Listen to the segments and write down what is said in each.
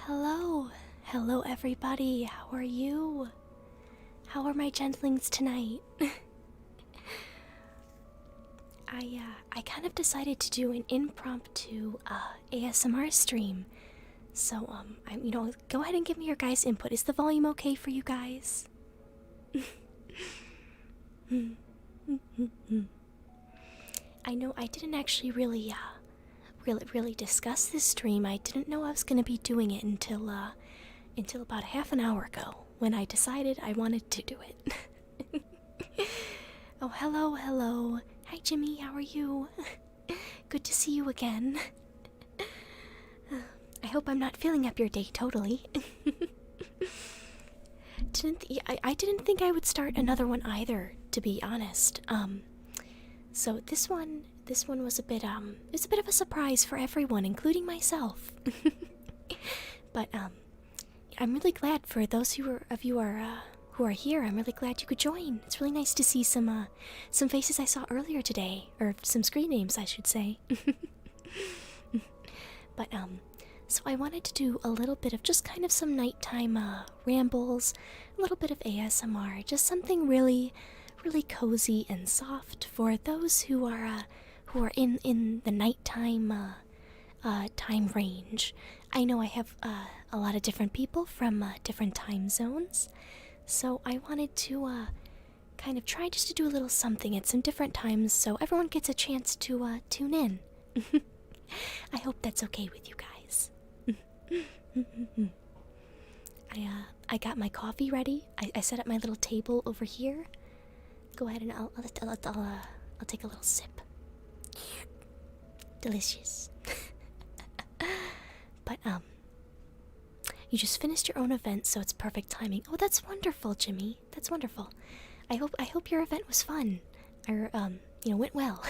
Hello, hello everybody. How are you? How are my gentlings tonight? I kind of decided to do an impromptu ASMR stream. So go ahead and give me your guys' input. Is the volume okay for you guys? I know I didn't actually really discuss this stream. I didn't know I was gonna be doing it until about half an hour ago when I decided I wanted to do it. Oh, hello. Hi, Jimmy. How are you? Good to see you again. I hope I'm not filling up your day totally. I didn't think I would start another one either, to be honest. So this one was a bit of a surprise for everyone, including myself. But I'm really glad for those who are here. I'm really glad you could join. It's really nice to see some faces I saw earlier today, or some screen names, I should say. But so I wanted to do a little bit of just kind of some nighttime rambles, a little bit of ASMR, just something really cozy and soft for those who are in the nighttime time range. I know I have a lot of different people from different time zones, so I wanted to kind of try just to do a little something at some different times so everyone gets a chance to tune in. I hope that's okay with you guys. I got my coffee ready. I set up my little table over here. Go ahead and I'll take a little sip. Delicious. But you just finished your own event, so it's perfect timing. Oh, that's wonderful, Jimmy. That's wonderful. I hope your event was fun, or went well.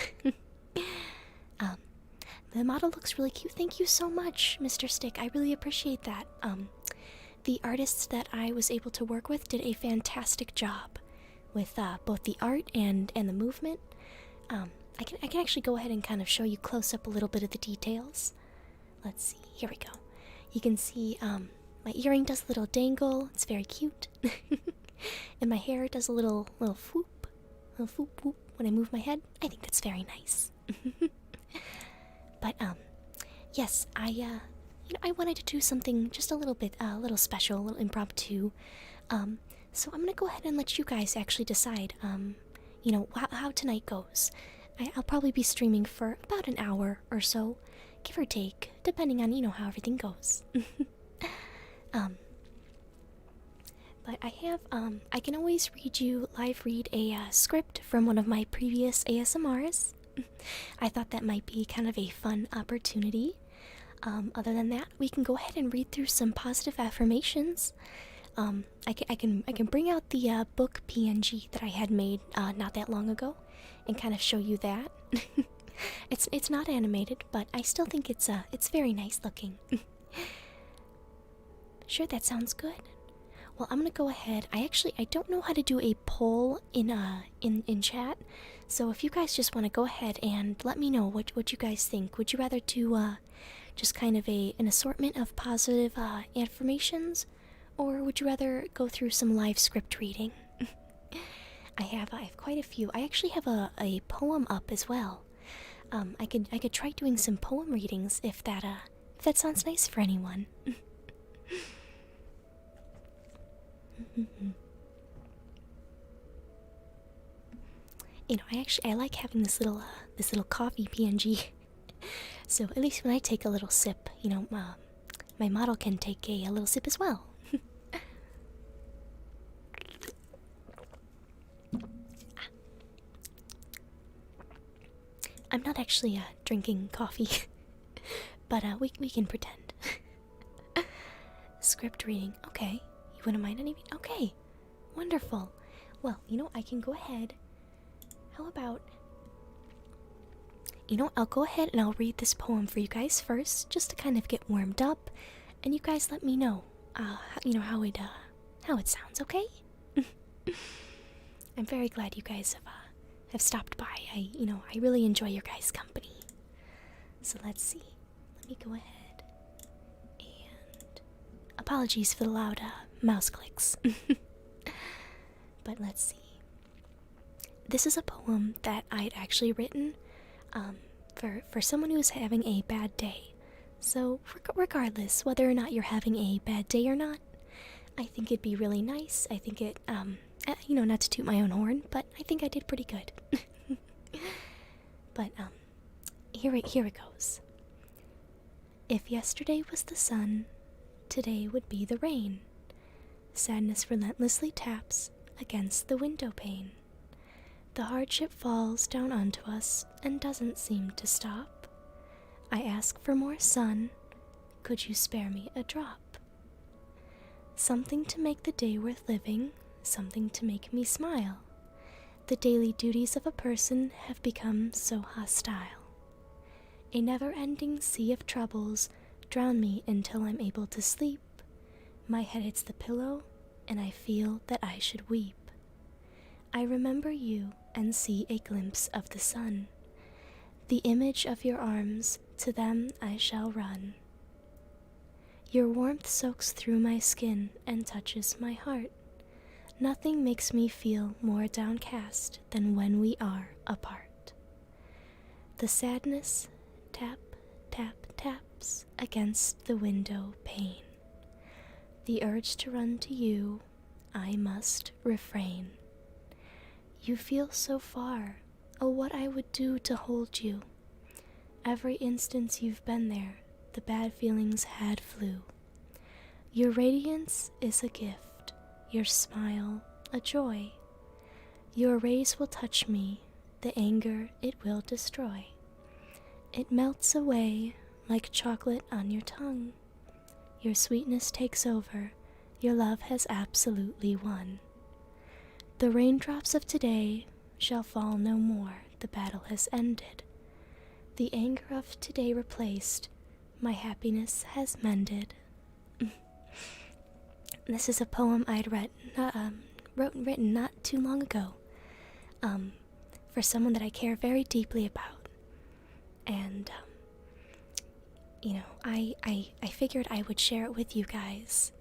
The model looks really cute. Thank you so much, Mr. Stick. I really appreciate that. The artists that I was able to work with did a fantastic job with both the art and the movement. I can actually go ahead and kind of show you close up a little bit of the details. Let's see. Here we go. You can see my earring does a little dangle. It's very cute. And my hair does a little whoop, whoop when I move my head. I think that's very nice. But yes, I wanted to do something just a little bit, a little special, a little impromptu. So I'm gonna go ahead and let you guys actually decide, how tonight goes. I'll probably be streaming for about an hour or so, give or take, depending on, how everything goes. But I can always live read a script from one of my previous ASMRs. I thought that might be kind of a fun opportunity. Other than that, we can go ahead and read through some positive affirmations. I can bring out the book PNG that I had made not that long ago, and kind of show you that. It's not animated, but I still think it's very nice looking. Sure, that sounds good. Well, I'm gonna go ahead. I don't know how to do a poll in chat, so if you guys just want to go ahead and let me know what you guys think. Would you rather do just kind of an assortment of positive affirmations, or would you rather go through some live script reading? I have quite a few. I actually have a poem up as well. I could try doing some poem readings if that sounds nice for anyone. I like having this little coffee PNG. So at least when I take a little sip, my model can take a little sip as well. I'm not actually drinking coffee, but we can pretend. Script reading. Okay, you wouldn't mind any? Okay, wonderful. Well, I can go ahead. How about, I'll go ahead and I'll read this poem for you guys first, just to kind of get warmed up, and you guys let me know, how it sounds. Okay? I'm very glad you guys have stopped by. I really enjoy your guys' company. So let's see. Let me go ahead and apologies for the loud mouse clicks. But let's see. This is a poem that I'd actually written for someone who's having a bad day. So regardless whether or not you're having a bad day or not, I think it'd be really nice. I think it, not to toot my own horn, but I think I did pretty good. But here it goes. If yesterday was the sun, today would be the rain. Sadness relentlessly taps against the window pane. The hardship falls down onto us and doesn't seem to stop. I ask for more sun. Could you spare me a drop? Something to make the day worth living, something to make me smile. The daily duties of a person have become so hostile. A never-ending sea of troubles drown me until I'm able to sleep. My head hits the pillow, and I feel that I should weep. I remember you and see a glimpse of the sun. The image of your arms, to them I shall run. Your warmth soaks through my skin and touches my heart. Nothing makes me feel more downcast than when we are apart. The sadness tap, tap, taps against the window pane. The urge to run to you, I must refrain. You feel so far, oh what I would do to hold you. Every instance you've been there, the bad feelings had flew. Your radiance is a gift, your smile a joy. Your rays will touch me, the anger it will destroy. It melts away like chocolate on your tongue. Your sweetness takes over, your love has absolutely won. The raindrops of today shall fall no more, the battle has ended. The anger of today replaced, my happiness has mended. This is a poem I'd written not too long ago, for someone that I care very deeply about. And, I figured I would share it with you guys.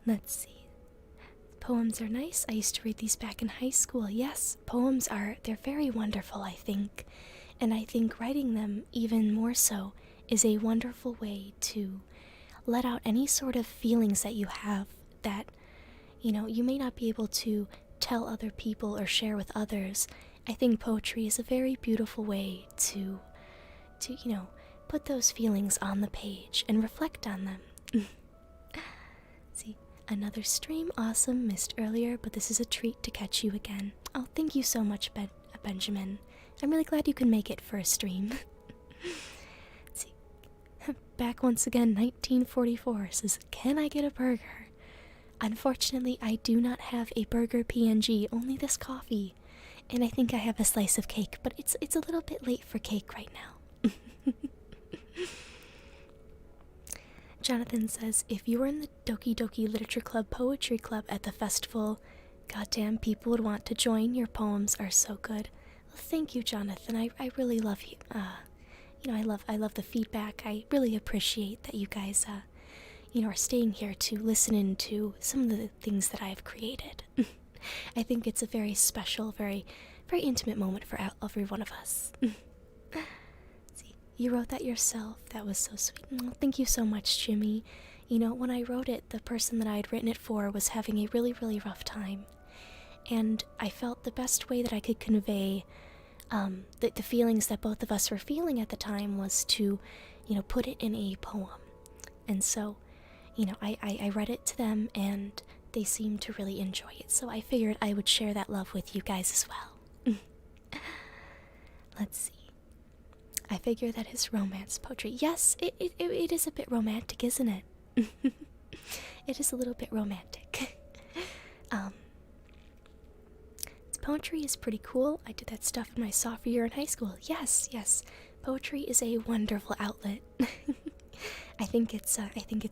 Let's see. Poems are nice. I used to read these back in high school. Yes, they're very wonderful, I think. And I think writing them even more so is a wonderful way to let out any sort of feelings that you have that, you may not be able to tell other people or share with others. I think poetry is a very beautiful way to put those feelings on the page and reflect on them. See, another stream, awesome, missed earlier, but this is a treat to catch you again. Oh, thank you so much, Benjamin. I'm really glad you can make it for a stream. See, back once again, 1944 says, can I get a burger? Unfortunately, I do not have a burger PNG, only this coffee. And I think I have a slice of cake, but it's a little bit late for cake right now. Jonathan says, if you were in the Doki Doki Literature Club Poetry Club at the festival, goddamn people would want to join. Your poems are so good. Well, thank you, Jonathan. I really love you. I love the feedback. I really appreciate that you guys, are staying here to listen in to some of the things that I've created. I think it's a very special, very, very intimate moment for every one of us. See, you wrote that yourself. That was so sweet. Oh, thank you so much, Jimmy. When I wrote it, the person that I had written it for was having a really, really rough time. And I felt the best way that I could convey the feelings that both of us were feeling at the time was to, put it in a poem. And so, I read it to them, and they seemed to really enjoy it. So I figured I would share that love with you guys as well. Let's see. I figure that is romance poetry. Yes, it is a bit romantic, isn't it? It is a little bit romantic. Poetry is pretty cool. I did that stuff in my sophomore year in high school. Yes. Poetry is a wonderful outlet. I think it's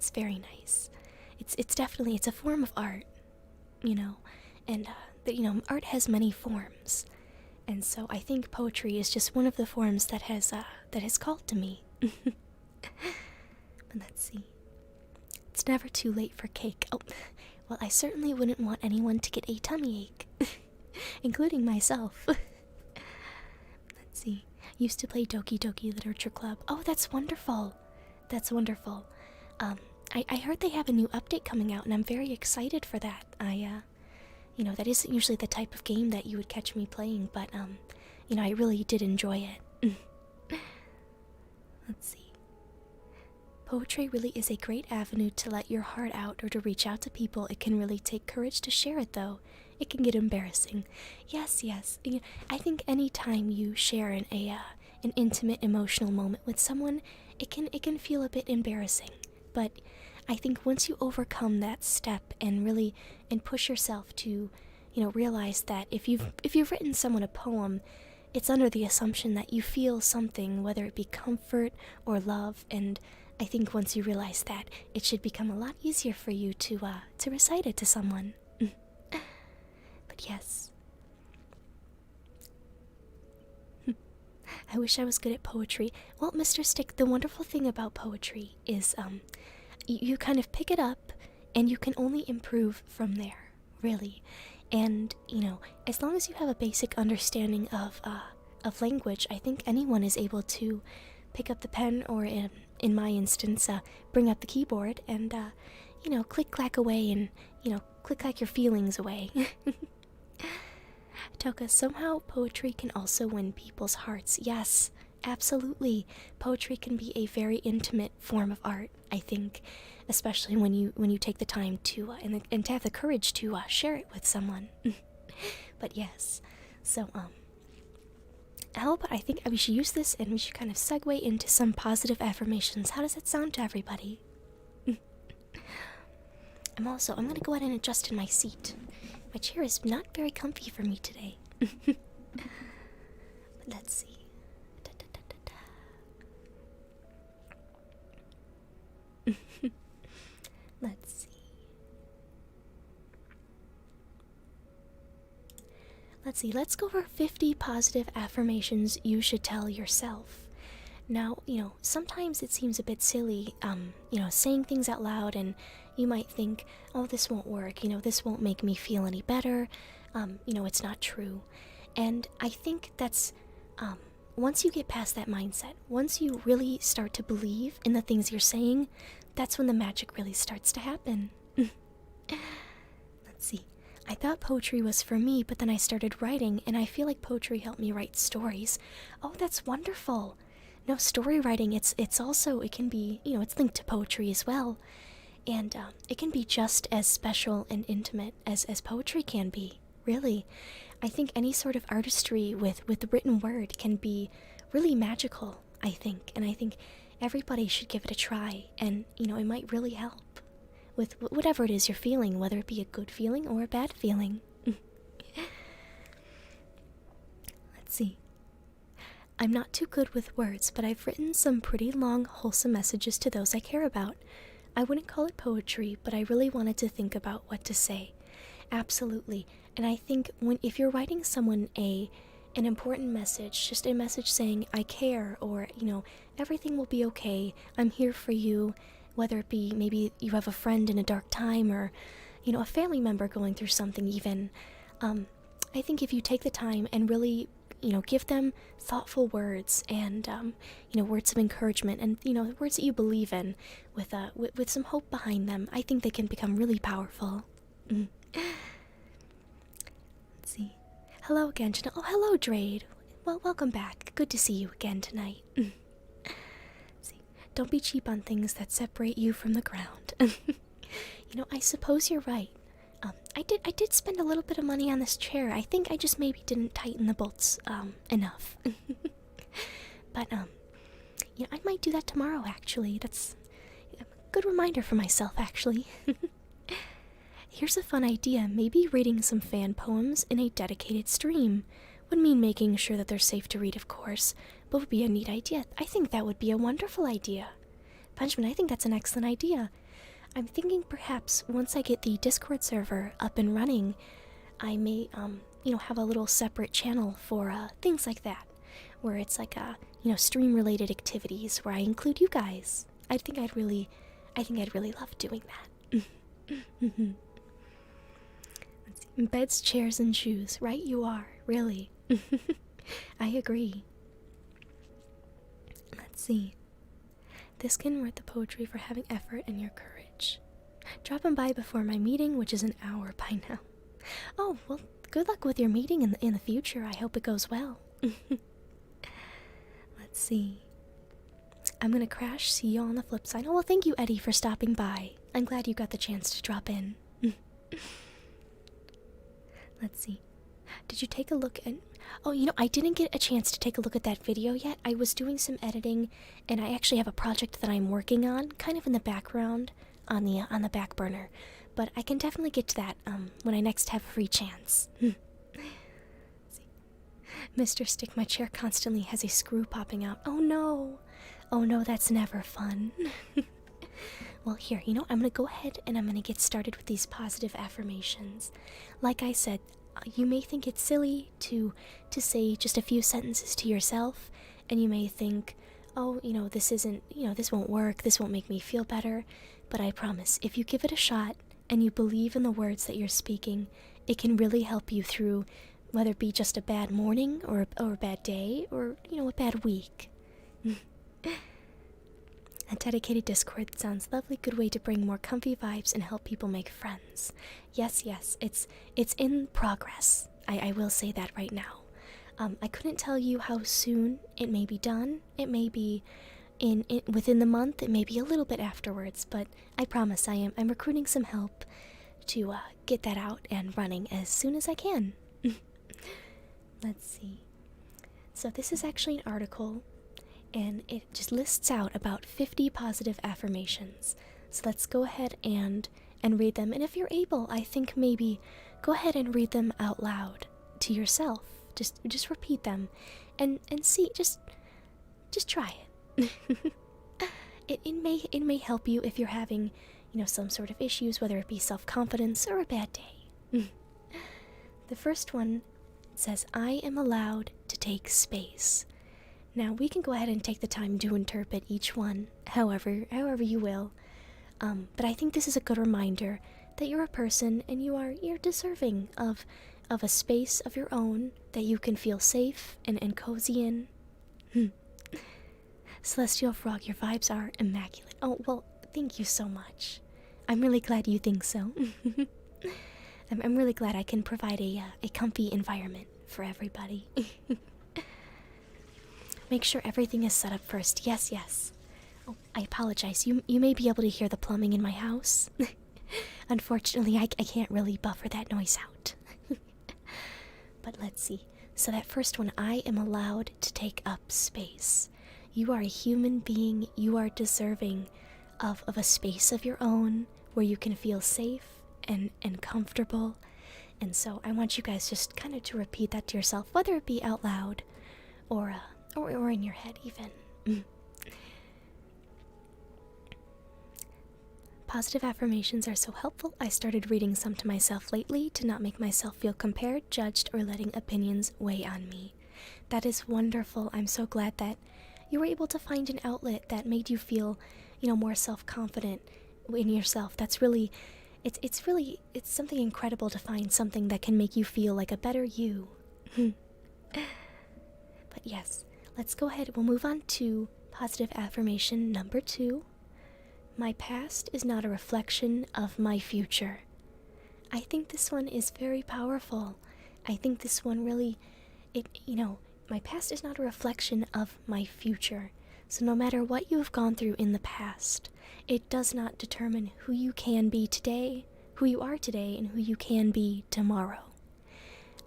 very nice. It's definitely a form of art, and art has many forms, and so I think poetry is just one of the forms that has called to me. But let's see. It's never too late for cake. Oh, well, I certainly wouldn't want anyone to get a tummy ache, including myself. Let's see. Used to play Doki Doki Literature Club. Oh, that's wonderful. That's wonderful. I heard they have a new update coming out, and I'm very excited for that. You know, that isn't usually the type of game that you would catch me playing, but, you know, I really did enjoy it. Let's see. Poetry really is a great avenue to let your heart out or to reach out to people. It can really take courage to share it, though. It can get embarrassing. Yes, yes. I think any time you share an intimate, emotional moment with someone, it can feel a bit embarrassing. But I think once you overcome that step and really push yourself to, you know, realize that if you've written someone a poem, it's under the assumption that you feel something, whether it be comfort or love, and I think once you realize that, it should become a lot easier for you to recite it to someone. But yes. I wish I was good at poetry. Well, Mr. Stick, the wonderful thing about poetry is you kind of pick it up and you can only improve from there, really. And, you know, as long as you have a basic understanding of language, I think anyone is able to pick up the pen, or in my instance, bring up the keyboard and, you know, click-clack away and, you know, click-clack your feelings away. Toka, somehow poetry can also win people's hearts. Yes, absolutely. Poetry can be a very intimate form of art, I think, especially when you take the time to, and to have the courage to share it with someone. But yes, so, how about I think we should use this and we should kind of segue into some positive affirmations. How does that sound to everybody? I'm gonna go ahead and adjust in my seat. My chair is not very comfy for me today. But let's see. Let's see. Let's go over 50 positive affirmations you should tell yourself. Now, you know, sometimes it seems a bit silly, you know, saying things out loud, and you might think, oh, this won't work, you know, this won't make me feel any better, you know, it's not true. And I think that's, once you get past that mindset, once you really start to believe in the things you're saying, that's when the magic really starts to happen. Let's see. I thought poetry was for me, but then I started writing, and I feel like poetry helped me write stories. Oh, that's wonderful. No, story writing, it can be, you know, it's linked to poetry as well. And it can be just as special and intimate as poetry can be, really. I think any sort of artistry with the written word can be really magical, I think. And I think everybody should give it a try, and, you know, it might really help with whatever it is you're feeling, whether it be a good feeling or a bad feeling. Let's see. I'm not too good with words, but I've written some pretty long, wholesome messages to those I care about. I wouldn't call it poetry, but I really wanted to think about what to say. Absolutely. And I think if you're writing someone an important message, just a message saying, I care, or, you know, everything will be okay, I'm here for you, whether it be maybe you have a friend in a dark time, or, you know, a family member going through something even. I think if you take the time and really, you know, give them thoughtful words and, you know, words of encouragement and, you know, words that you believe in with some hope behind them, I think they can become really powerful. Let's see. Hello again, Janelle. Oh, hello, Drade. Well, welcome back. Good to see you again tonight. Don't be cheap on things that separate you from the ground. You know, I suppose you're right. I did spend a little bit of money on this chair. I think I just maybe didn't tighten the bolts, enough. But, you know, I might do that tomorrow, actually. That's a good reminder for myself, actually. Here's a fun idea. Maybe reading some fan poems in a dedicated stream. Would mean making sure that they're safe to read, of course, but would be a neat idea. I think that would be a wonderful idea. Benjamin, I think that's an excellent idea. I'm thinking perhaps once I get the Discord server up and running, I may, you know, have a little separate channel for, things like that, where it's like, you know, stream-related activities where I include you guys. I think I'd really I think I'd really love doing that. Let's see. Beds, chairs, and shoes. Right, you are. Really. I agree. Let's see. This can write the poetry for having effort and your courage. Dropping by before my meeting, which is an hour by now. Oh, well, good luck with your meeting in the future. I hope it goes well. Let's see. I'm gonna crash. See you on the flip side. Oh, well, thank you, Eddie, for stopping by. I'm glad you got the chance to drop in. Let's see. Did you take a look at... Oh, you know, I didn't get a chance to take a look at that video yet. I was doing some editing, and I actually have a project that I'm working on, kind of in the background, on the back burner. But I can definitely get to that when I next have a free chance. Mr. Stick, my chair constantly has a screw popping out. Oh no! Oh no, that's never fun. Well, here, you know, I'm gonna go ahead and I'm gonna get started with these positive affirmations. Like I said, you may think it's silly to say just a few sentences to yourself, and you may think, oh, you know, this isn't, you know, this won't work, this won't make me feel better. But I promise, if you give it a shot and you believe in the words that you're speaking, it can really help you through, whether it be just a bad morning or a bad day or, you know, a bad week. A dedicated Discord sounds lovely. Good way to bring more comfy vibes and help people make friends. Yes, it's in progress. I will say that right now. I couldn't tell you how soon it may be done. It may be within the month. It may be a little bit afterwards, but I promise I'm recruiting some help to get that out and running as soon as I can. Let's see. So this is actually an article, and it just lists out about 50 positive affirmations. So let's go ahead and read them. And if you're able, I think maybe go ahead and read them out loud to yourself. Just repeat them and see, just try it. It may help you if you're having, you know, some sort of issues, whether it be self-confidence or a bad day. The first one says, I am allowed to take space. Now, we can go ahead and take the time to interpret each one however you will. But I think this is a good reminder that you're a person and you're deserving of a space of your own that you can feel safe and cozy in. Celestial Frog, your vibes are immaculate. Oh, well, thank you so much. I'm really glad you think so. I'm really glad I can provide a comfy environment for everybody. Make sure everything is set up first. Yes. Oh, I apologize. You may be able to hear the plumbing in my house. Unfortunately, I can't really buffer that noise out. But let's see. So that first one, I am allowed to take up space. You are a human being. You are deserving of a space of your own where you can feel safe and comfortable. And so I want you guys just kind of to repeat that to yourself, whether it be out loud or in your head even. Positive affirmations are so helpful. I started reading some to myself lately to not make myself feel compared, judged, or letting opinions weigh on me. That is wonderful. I'm so glad that you were able to find an outlet that made you feel, you know, more self-confident in yourself. That's really, it's something incredible to find something that can make you feel like a better you. But yes, let's go ahead. We'll move on to positive affirmation number 2. My past is not a reflection of my future. I think this one is very powerful. I think this one really, my past is not a reflection of my future. So no matter what you have gone through in the past, it does not determine who you can be today, who you are today, and who you can be tomorrow.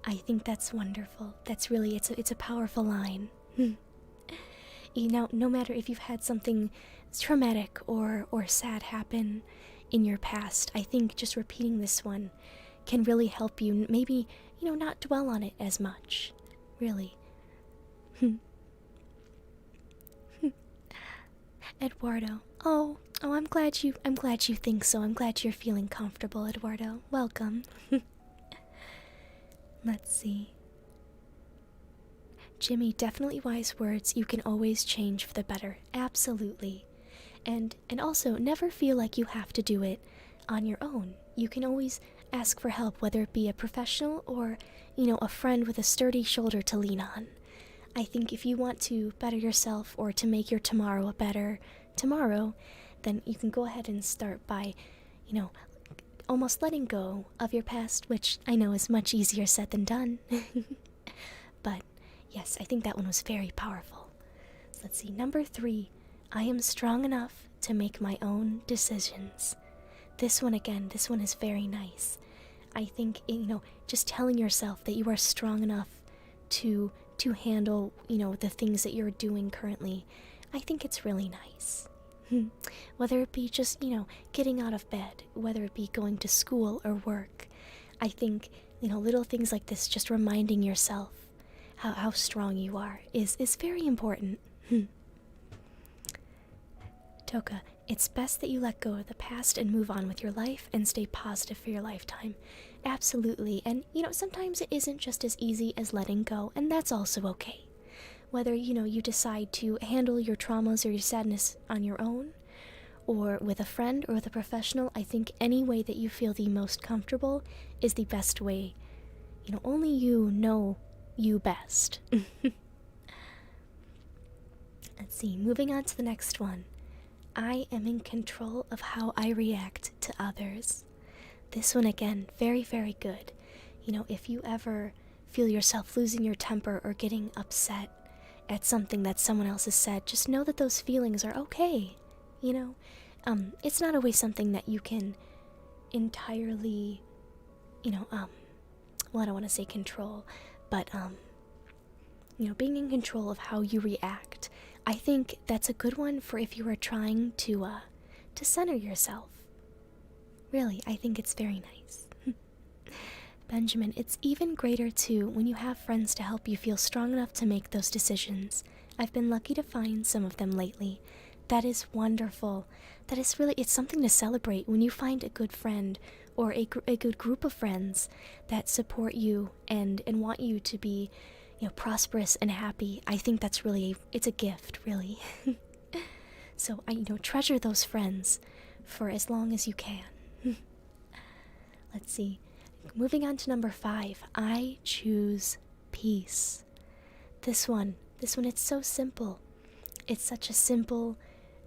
I think that's wonderful. That's really, it's a powerful line. You know, no matter if you've had something traumatic or sad happen in your past, I think just repeating this one can really help you maybe, not dwell on it as much. Really. Eduardo. Oh, I'm glad you think so. I'm glad you're feeling comfortable, Eduardo. Welcome. Let's see. Jimmy, definitely wise words. You can always change for the better. Absolutely. And also, never feel like you have to do it on your own. You can always ask for help, whether it be a professional or, a friend with a sturdy shoulder to lean on. I think if you want to better yourself or to make your tomorrow a better tomorrow, then you can go ahead and start by, almost letting go of your past, which I know is much easier said than done. But yes, I think that one was very powerful. So let's see, number 3, I am strong enough to make my own decisions. This one is very nice. I think, just telling yourself that you are strong enough to handle, the things that you're doing currently, I think it's really nice. Whether it be just, getting out of bed, whether it be going to school or work, I think, little things like this, just reminding yourself how strong you are is very important. Toka, it's best that you let go of the past and move on with your life and stay positive for your lifetime. Absolutely. And, sometimes it isn't just as easy as letting go, and that's also okay. Whether, you decide to handle your traumas or your sadness on your own, or with a friend or with a professional, I think any way that you feel the most comfortable is the best way. Only you know you best. Let's see, moving on to the next one. I am in control of how I react to others. This one, again, very, very good. If you ever feel yourself losing your temper or getting upset at something that someone else has said, just know that those feelings are okay. It's not always something that you can entirely, well, I don't want to say control, but, being in control of how you react. I think that's a good one for if you are trying to center yourself. Really, I think it's very nice. Benjamin, it's even greater too when you have friends to help you feel strong enough to make those decisions. I've been lucky to find some of them lately. That is wonderful. That is really, it's something to celebrate when you find a good friend or a good group of friends that support you and want you to be, prosperous and happy. I think that's really, it's a gift, really. So, treasure those friends for as long as you can. Let's see. Moving on to number 5. I choose peace. This one, it's so simple. It's such a simple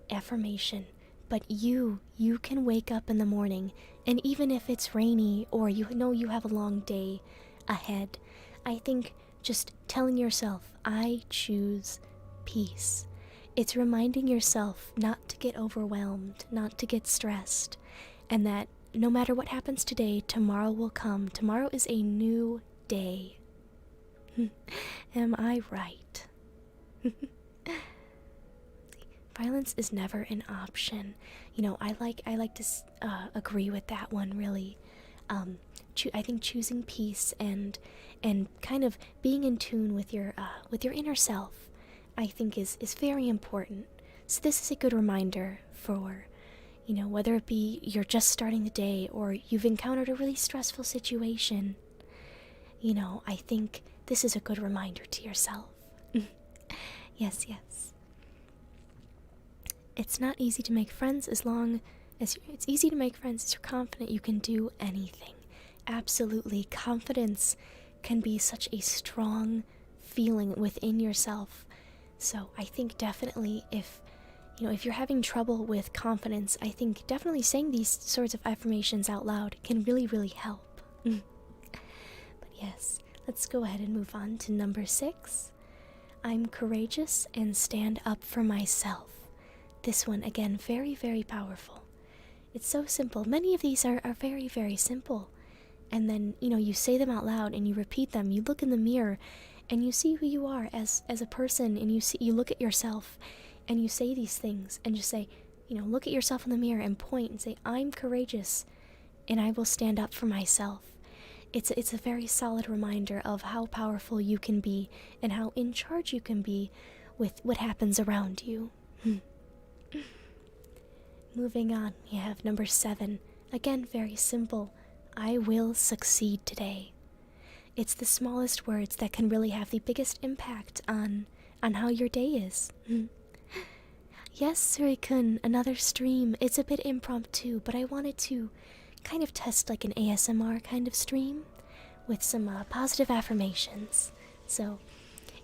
affirmation. But you can wake up in the morning, and even if it's rainy or you know you have a long day ahead, I think just telling yourself, I choose peace. It's reminding yourself not to get overwhelmed, not to get stressed, and that no matter what happens today, tomorrow will come. Tomorrow is a new day. Am I right? Violence is never an option. I like to agree with that one, really. I think choosing peace and kind of being in tune with your inner self, I think is very important. So this is a good reminder for, whether it be you're just starting the day or you've encountered a really stressful situation, I think this is a good reminder to yourself. Yes. It's not easy to make friends as long as it's easy to make friends as you're confident you can do anything. Absolutely. Confidence can be such a strong feeling within yourself. So I think definitely if you're having trouble with confidence, I think definitely saying these sorts of affirmations out loud can really, really help. But yes, let's go ahead and move on to number 6. I'm courageous and stand up for myself. This one, again, very, very powerful. It's so simple. Many of these are very, very simple. And then, you say them out loud and you repeat them. You look in the mirror and you see who you are as a person, and you look at yourself and you say these things and just say, look at yourself in the mirror and point and say, I'm courageous and I will stand up for myself. It's a very solid reminder of how powerful you can be and how in charge you can be with what happens around you. Moving on, we have number 7. Again, very simple. I will succeed today. It's the smallest words that can really have the biggest impact on how your day is. Yes, Suri-kun, another stream. It's a bit impromptu, but I wanted to kind of test like an ASMR kind of stream with some positive affirmations. So,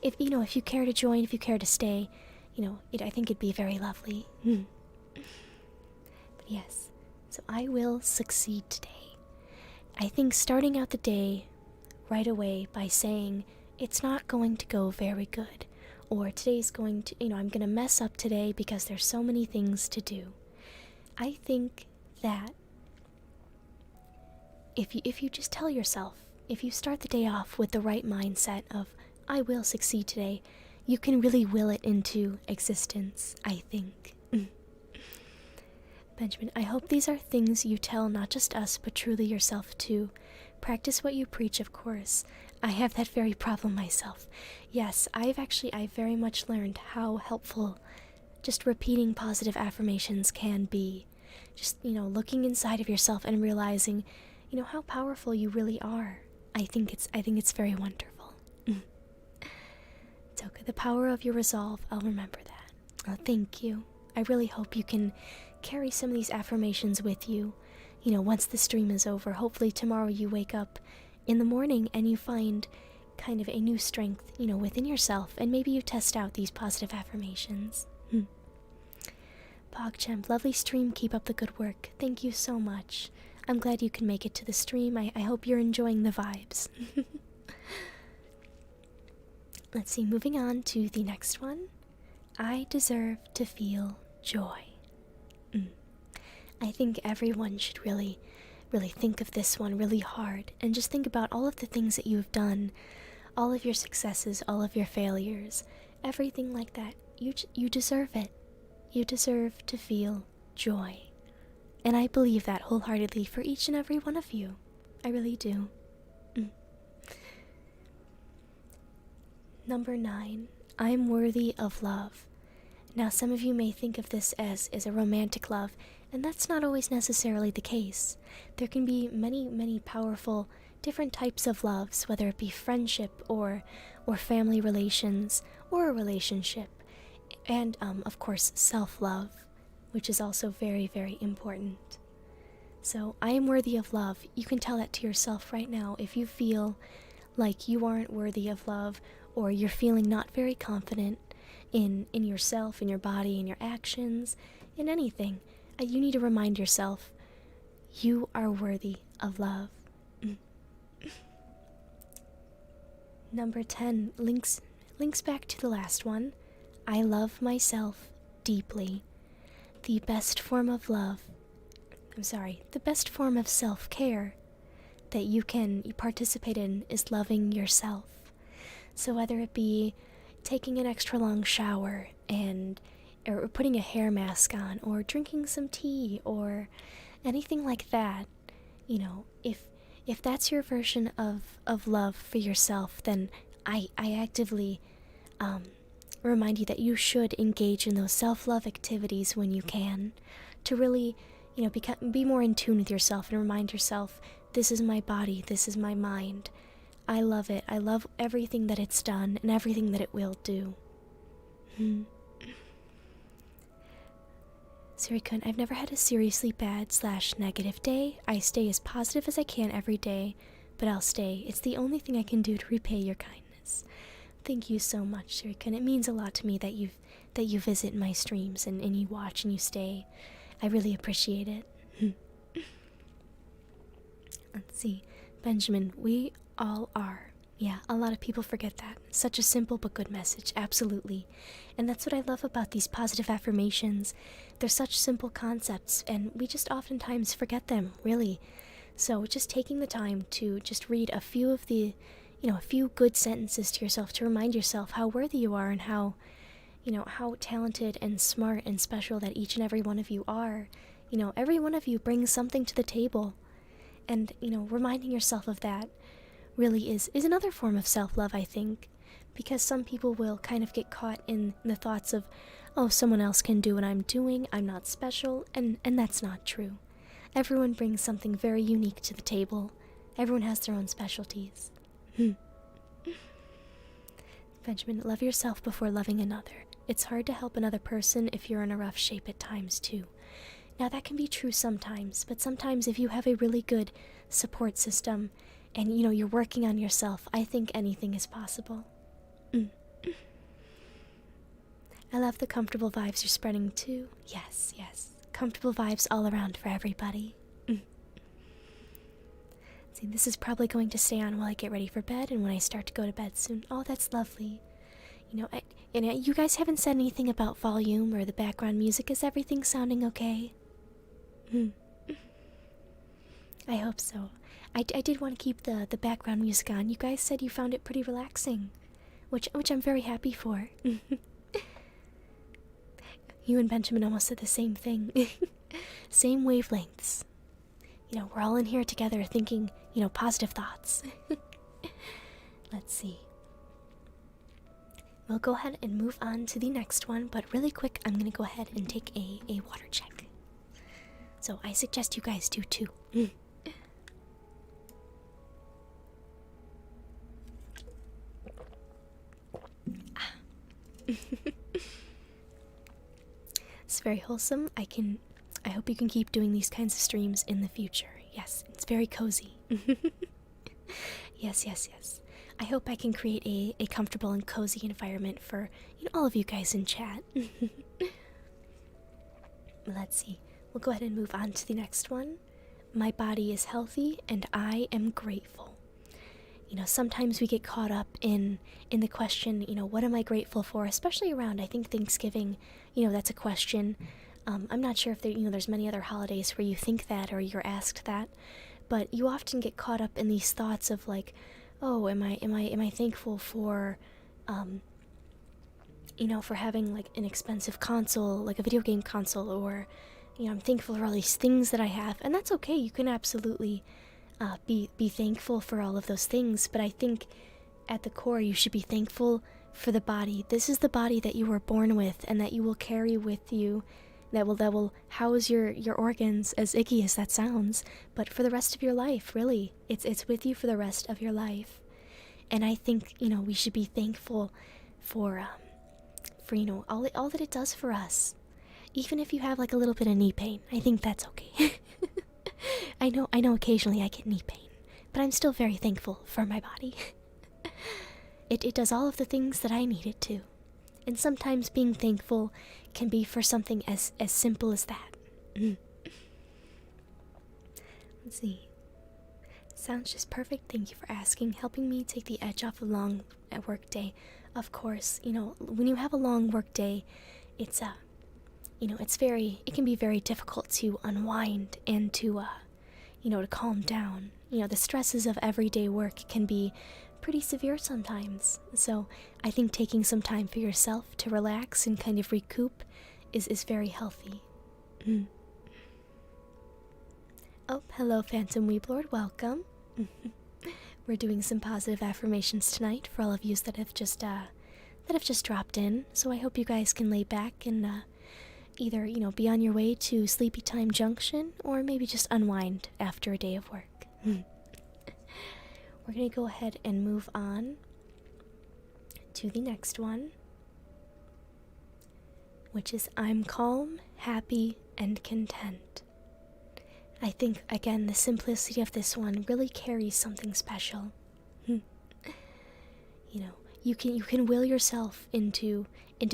if you care to join, if you care to stay, I think it'd be very lovely. But yes, so I will succeed today. I think starting out the day right away by saying it's not going to go very good, or today's going to, I'm going to mess up today because there's so many things to do. I think that if you just tell yourself, if you start the day off with the right mindset of I will succeed today, you can really will it into existence, I think. Benjamin, I hope these are things you tell not just us, but truly yourself too. Practice what you preach, of course. I have that very problem myself. Yes, I've very much learned how helpful just repeating positive affirmations can be. Just, looking inside of yourself and realizing, how powerful you really are. I think it's very wonderful. Toka, the power of your resolve, I'll remember that. Oh, thank you. I really hope you can carry some of these affirmations with you, once the stream is over. Hopefully tomorrow you wake up in the morning and you find kind of a new strength, within yourself, and maybe you test out these positive affirmations. PogChamp, lovely stream, keep up the good work. Thank you so much. I'm glad you can make it to the stream. I hope you're enjoying the vibes. Let's see, moving on to the next one. I deserve to feel joy. I think everyone should really think of this one really hard and just think about all of the things that you have done, all of your successes, all of your failures, everything like that. You deserve it. You deserve to feel joy. And I believe that wholeheartedly for each and every one of you. I really do. Number 9, I'm worthy of love. Now, some of you may think of this as a romantic love, and that's not always necessarily the case. There can be many powerful different types of loves, whether it be friendship or family relations or a relationship, and of course self-love, which is also very, very important. So, I am worthy of love. You can tell that to yourself right now if you feel like you aren't worthy of love, or you're feeling not very confident in yourself, in your body, in your actions, in anything. You need to remind yourself, you are worthy of love. Number 10 links back to the last one. I love myself deeply. The best form of self-care that you can participate in is loving yourself. So whether it be taking an extra long shower or putting a hair mask on, or drinking some tea, or anything like that, if that's your version of love for yourself, then I actively remind you that you should engage in those self-love activities when you can, to really, be more in tune with yourself and remind yourself, this is my body, this is my mind. I love it. I love everything that it's done and everything that it will do. Suri-kun, I've never had a seriously bad/negative day. I stay as positive as I can every day, but I'll stay. It's the only thing I can do to repay your kindness. Thank you so much, Suri-kun. It means a lot to me that you visit my streams and you watch and you stay. I really appreciate it. Let's see. Benjamin, we all are. Yeah, a lot of people forget that. Such a simple but good message, absolutely. And that's what I love about these positive affirmations. They're such simple concepts, and we just oftentimes forget them, really. So just taking the time to just read a few of the, a few good sentences to yourself to remind yourself how worthy you are and how talented and smart and special that each and every one of you are. Every one of you brings something to the table. And, reminding yourself of that really is another form of self-love, I think, because some people will kind of get caught in the thoughts of, oh, someone else can do what I'm doing, I'm not special, and that's not true. Everyone brings something very unique to the table. Everyone has their own specialties. Benjamin, love yourself before loving another. It's hard to help another person if you're in a rough shape at times, too. Now, that can be true sometimes, but sometimes if you have a really good support system and, you're working on yourself, I think anything is possible. I love the comfortable vibes you're spreading, too. Yes, yes. Comfortable vibes all around for everybody. See, this is probably going to stay on while I get ready for bed and when I start to go to bed soon. Oh, that's lovely. You guys haven't said anything about volume or the background music. Is everything sounding okay? I hope so. I did want to keep the background music on. You guys said you found it pretty relaxing, which I'm very happy for. You and Benjamin almost said the same thing. Same wavelengths. We're all in here together thinking, positive thoughts. Let's see. We'll go ahead and move on to the next one, but really quick, I'm going to go ahead and take a water check. So I suggest you guys do too. It's very wholesome. I hope you can keep doing these kinds of streams in the future. Yes, it's very cozy. Yes. I hope I can create a comfortable and cozy environment for all of you guys in chat. Let's see. We'll go ahead and move on to the next one. My body is healthy and I am grateful. Sometimes we get caught up in the question, what am I grateful for? Especially around, I think, Thanksgiving. That's a question. I'm not sure if there's many other holidays where you think that or you're asked that, but you often get caught up in these thoughts of like, oh, am I thankful for, for having like an expensive console, like a video game console, or, I'm thankful for all these things that I have, and that's okay. You can absolutely be thankful for all of those things, but I think at the core you should be thankful for the body. This is the body that you were born with and that you will carry with you, that will house your organs, as icky as that sounds, but for the rest of your life, really. It's with you for the rest of your life. And I think, we should be thankful for all that it does for us. Even if you have like a little bit of knee pain, I think that's okay. I know occasionally I get knee pain, but I'm still very thankful for my body. It does all of the things that I need it to. And sometimes being thankful can be for something as simple as that. Let's see. Sounds just perfect. Thank you for asking. Helping me take the edge off a long work day. Of course, when you have a long work day, it can be very difficult to unwind and to calm down. The stresses of everyday work can be pretty severe sometimes. So I think taking some time for yourself to relax and kind of recoup is very healthy. Oh, hello, Phantom Weeblord. Welcome. We're doing some positive affirmations tonight for all of you that have just dropped in. So I hope you guys can lay back and either be on your way to Sleepy Time Junction or maybe just unwind after a day of work. We're gonna go ahead and move on to the next one, which is I'm calm, happy, and content. I think, again, the simplicity of this one really carries something special. You can will yourself into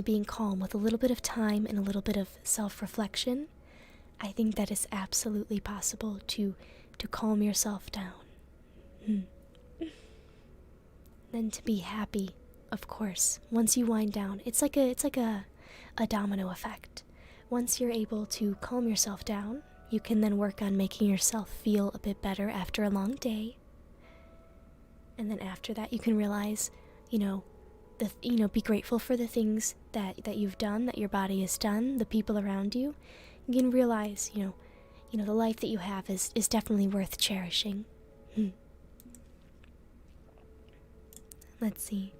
being calm with a little bit of time and a little bit of self-reflection. I think that is absolutely possible to calm yourself down. Then to be happy, of course. Once you wind down, it's like a domino effect. Once you're able to calm yourself down, you can then work on making yourself feel a bit better after a long day. And then after that, you can realize, be grateful for the things that you've done, that your body has done, the people around you. You can realize, the life that you have is definitely worth cherishing. Let's see.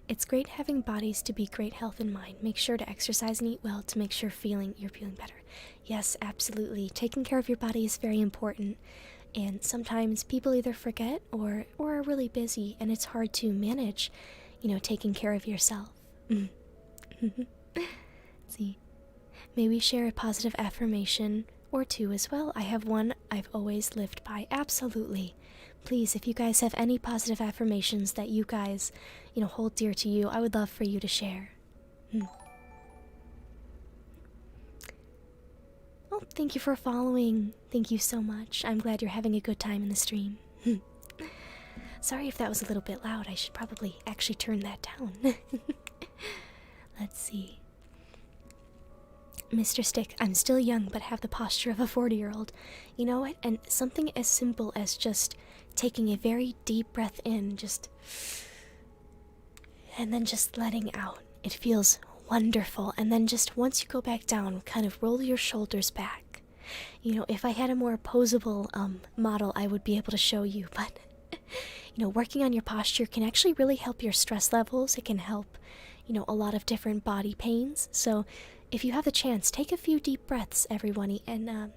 It's great having bodies to be great health in mind. Make sure to exercise and eat well to make sure you're feeling better. Yes, absolutely. Taking care of your body is very important. And sometimes people either forget or are really busy, and it's hard to manage, taking care of yourself. Let's see. Maybe share a positive affirmation or two as well. I have one I've always lived by. Absolutely. Please, if you guys have any positive affirmations that you guys, hold dear to you, I would love for you to share. Oh, thank you for following. Thank you so much. I'm glad you're having a good time in the stream. Sorry if that was a little bit loud. I should probably actually turn that down. Let's see. Mr. Stick, I'm still young but have the posture of a 40-year-old. You know what? And something as simple as just taking a very deep breath in, and then just letting out. It feels wonderful. And then just once you go back down, kind of roll your shoulders back. If I had a more posable model, I would be able to show you, but working on your posture can actually really help your stress levels. It can help, a lot of different body pains. So if you have the chance, take a few deep breaths, everybody, and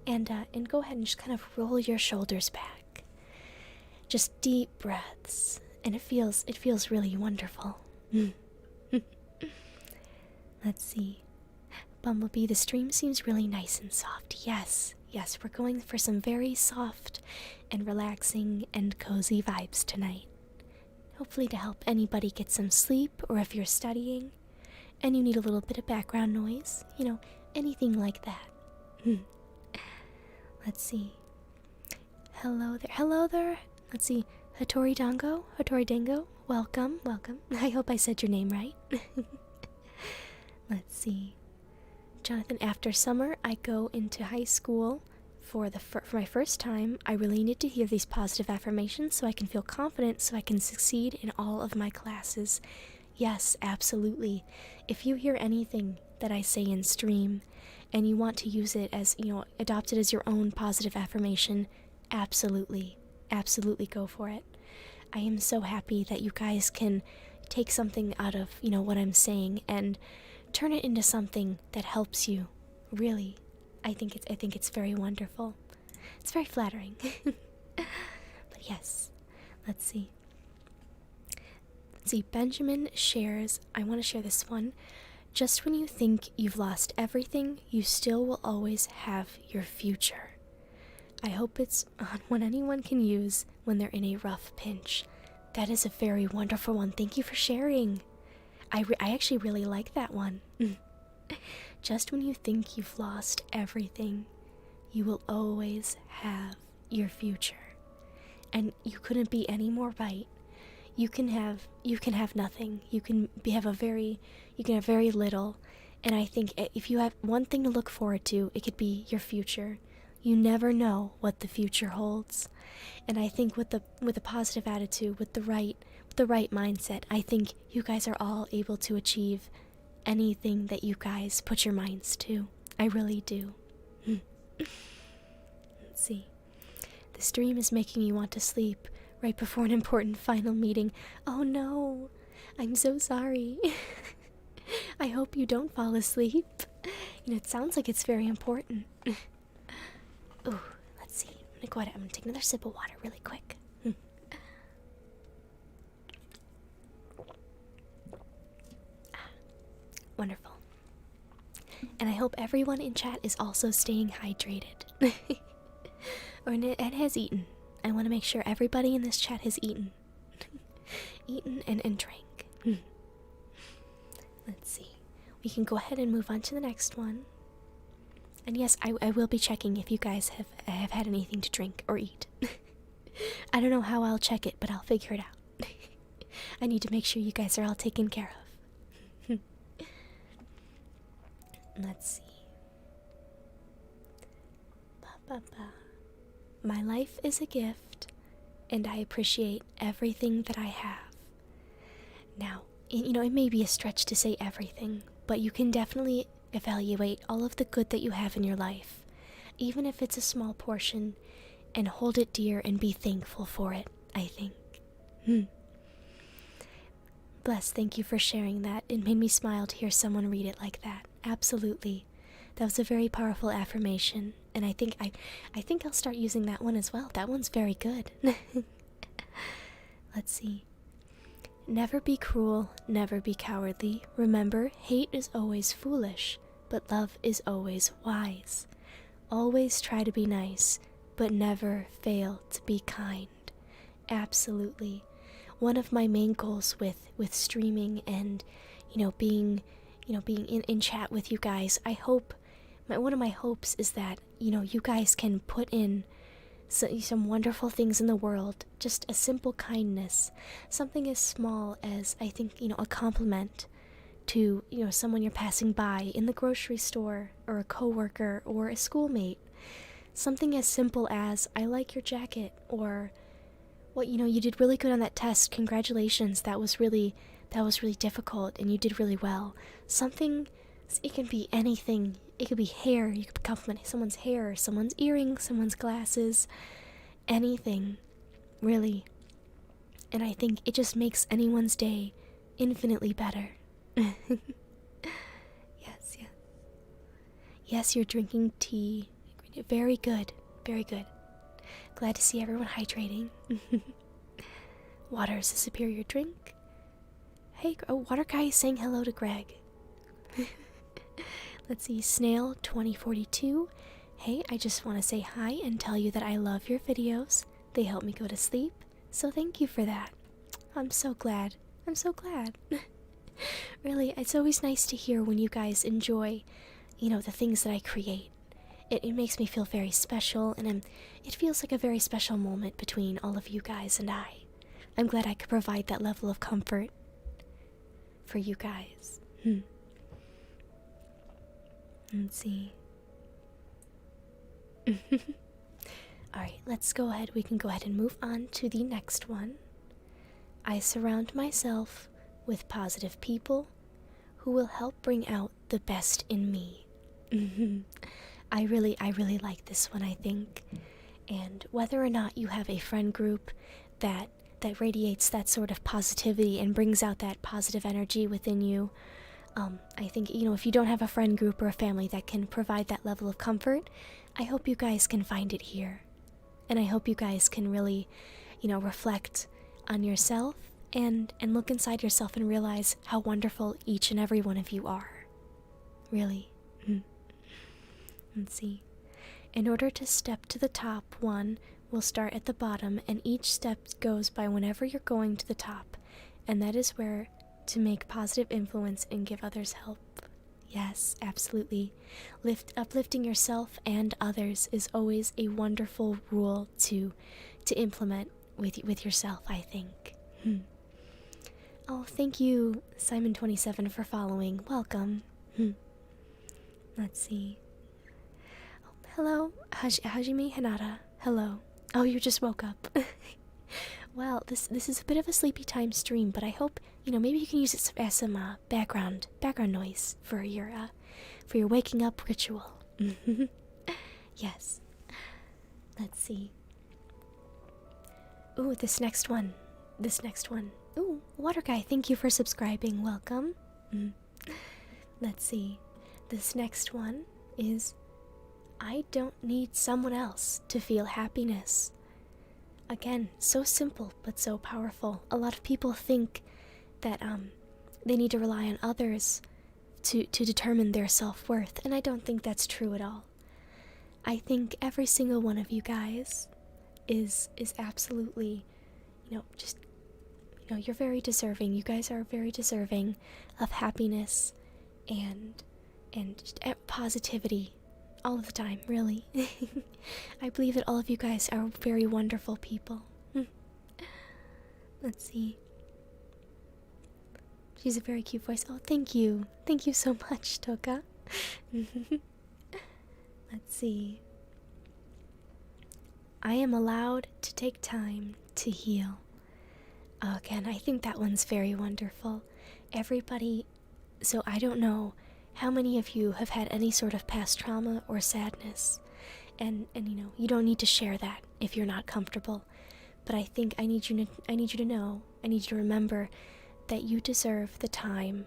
and go ahead and just kind of roll your shoulders back. Just deep breaths, and it feels really wonderful. Let's see. Bumblebee, the stream seems really nice and soft. Yes, we're going for some very soft and relaxing and cozy vibes tonight. Hopefully to help anybody get some sleep, or if you're studying and you need a little bit of background noise, anything like that. Let's see. Hello there. Let's see. Hattori Dango, welcome. I hope I said your name right. Let's see. Jonathan, after summer, I go into high school for my first time. I really need to hear these positive affirmations so I can feel confident, so I can succeed in all of my classes. Yes, absolutely. If you hear anything that I say in stream and you want to use it as, adopt it as your own positive affirmation, absolutely go for it. I am so happy that you guys can take something out of, what I'm saying and turn it into something that helps you. Really, I think it's very wonderful. It's very flattering. But yes, let's see. Benjamin shares, I want to share this one. Just when you think you've lost everything, you still will always have your future. I hope it's one anyone can use when they're in a rough pinch. That is a very wonderful one. Thank you for sharing. I actually really like that one. Just when you think you've lost everything, you will always have your future. And you couldn't be any more right. You can have nothing. You can have very little. And I think if you have one thing to look forward to, it could be your future. You never know what the future holds. And I think with a positive attitude, with the right mindset, I think you guys are all able to achieve anything that you guys put your minds to. I really do. Let's see. The stream is making me want to sleep right before an important final meeting. Oh no, I'm so sorry. I hope you don't fall asleep. It sounds like it's very important. Ooh, let's see. I'm gonna take another sip of water really quick. Wonderful. And I hope everyone in chat is also staying hydrated. and has eaten. I want to make sure everybody in this chat has eaten. Eaten and drank. Let's see. We can go ahead and move on to the next one. And yes, I will be checking if you guys have had anything to drink or eat. I don't know how I'll check it, but I'll figure it out. I need to make sure you guys are all taken care of. Let's see. My life is a gift, and I appreciate everything that I have. Now, it may be a stretch to say everything, but you can definitely evaluate all of the good that you have in your life, even if it's a small portion, and hold it dear and be thankful for it, I think. Bless, thank you for sharing that. It made me smile to hear someone read it like that. Absolutely. That was a very powerful affirmation, and I think I'll start using that one as well. That one's very good. Let's see. Never be cruel, never be cowardly. Remember, hate is always foolish, but love is always wise. Always try to be nice, but never fail to be kind. Absolutely. One of my main goals with streaming and, being in chat with you guys, one of my hopes is that, you guys can put in some wonderful things in the world. Just a simple kindness, something as small as, I think, a compliment to, someone you're passing by in the grocery store, or a coworker, or a schoolmate. Something as simple as, I like your jacket, or, well, you did really good on that test, congratulations, that was really difficult, and you did really well. Something, it can be anything. It could be hair, you could compliment someone's hair, someone's earrings, someone's glasses, anything, really. And I think it just makes anyone's day infinitely better. Yes. Yes, you're drinking tea. Very good, very good. Glad to see everyone hydrating. Water is a superior drink. Hey, Water Guy is saying hello to Greg. Let's see, Snail 2042. Hey, I just want to say hi and tell you that I love your videos. They help me go to sleep, so thank you for that. I'm so glad. Really, it's always nice to hear when you guys enjoy, the things that I create. It makes me feel very special, and it feels like a very special moment between all of you guys and I. I'm glad I could provide that level of comfort for you guys. Let's see. Alright, let's go ahead. We can go ahead and move on to the next one. I surround myself with positive people who will help bring out the best in me. I really like this one, I think. And whether or not you have a friend group that radiates that sort of positivity and brings out that positive energy within you, I think, if you don't have a friend group or a family that can provide that level of comfort, I hope you guys can find it here. And I hope you guys can really, reflect on yourself and look inside yourself and realize how wonderful each and every one of you are. Really. Let's see. In order to step to the top, one will start at the bottom, and each step goes by whenever you're going to the top. And that is where to make positive influence and give others help. Yes, absolutely. Uplifting yourself and others is always a wonderful rule to implement with yourself, I think. Oh, thank you, Simon27, for following. Welcome. Let's see. Oh, hello, Hajime Hinata. Hello. Oh, you just woke up. Well, this is a bit of a sleepy time stream, but I hope, maybe you can use it as some background noise for your waking up ritual. Yes. Let's see. Ooh, this next one. Ooh, Water Guy, thank you for subscribing. Welcome. Let's see. This next one is, I don't need someone else to feel happiness. Again, so simple, but so powerful. A lot of people think that they need to rely on others to determine their self-worth, and I don't think that's true at all. I think every single one of you guys is absolutely, you're very deserving. You guys are very deserving of happiness and just positivity all of the time, really. I believe that all of you guys are very wonderful people. Let's see. She's a very cute voice. Oh, thank you. Thank you so much, Toka. Let's see. I am allowed to take time to heal. Again, I think that one's very wonderful. Everybody, so I don't know how many of you have had any sort of past trauma or sadness, and you don't need to share that if you're not comfortable. But I think I need you to know, I need you to remember that you deserve the time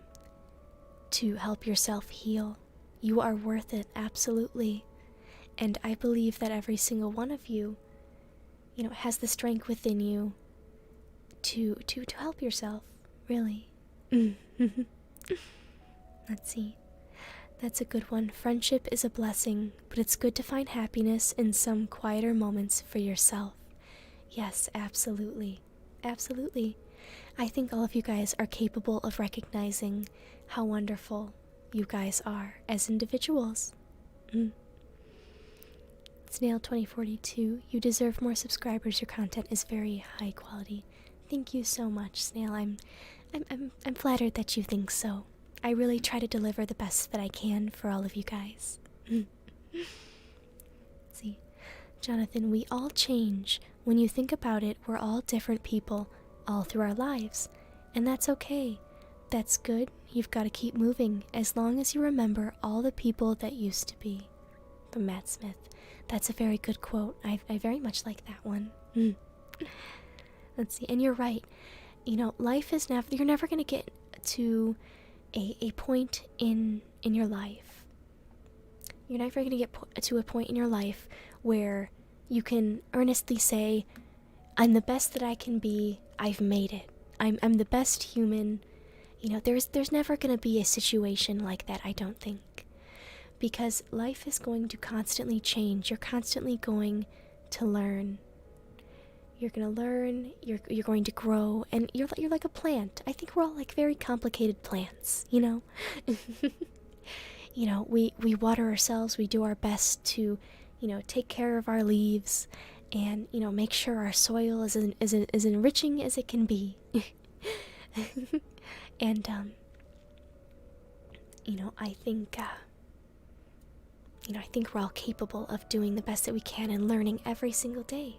to help yourself heal. You are worth it, absolutely. And I believe that every single one of you, has the strength within you to help yourself. really. Let's see. That's a good one. Friendship is a blessing, but it's good to find happiness in some quieter moments for yourself. Yes, absolutely. Absolutely. I think all of you guys are capable of recognizing how wonderful you guys are as individuals. Snail 2042, you deserve more subscribers. Your content is very high quality. Thank you so much, Snail. I'm flattered that you think so. I really try to deliver the best that I can for all of you guys. See, Jonathan, we all change. When you think about it, we're all different people all through our lives, and that's okay. That's good. You've got to keep moving as long as you remember all the people that used to be. From Matt Smith. That's a very good quote. I very much like that one. Let's see. And you're right. You know, life is never, you're never going to get to a point in your life. You're never going to get to a point in your life where you can earnestly say, I'm the best that I can be. I've made it. I'm the best human. You know, there's never going to be a situation like that, I don't think. Because life is going to constantly change. You're constantly going to learn. You're going to learn, you're going to grow, and you're like a plant. I think we're all like very complicated plants, you know? You know, we water ourselves, we do our best to, you know, take care of our leaves and, you know, make sure our soil is as enriching as it can be. And, you know, I think we're all capable of doing the best that we can and learning every single day.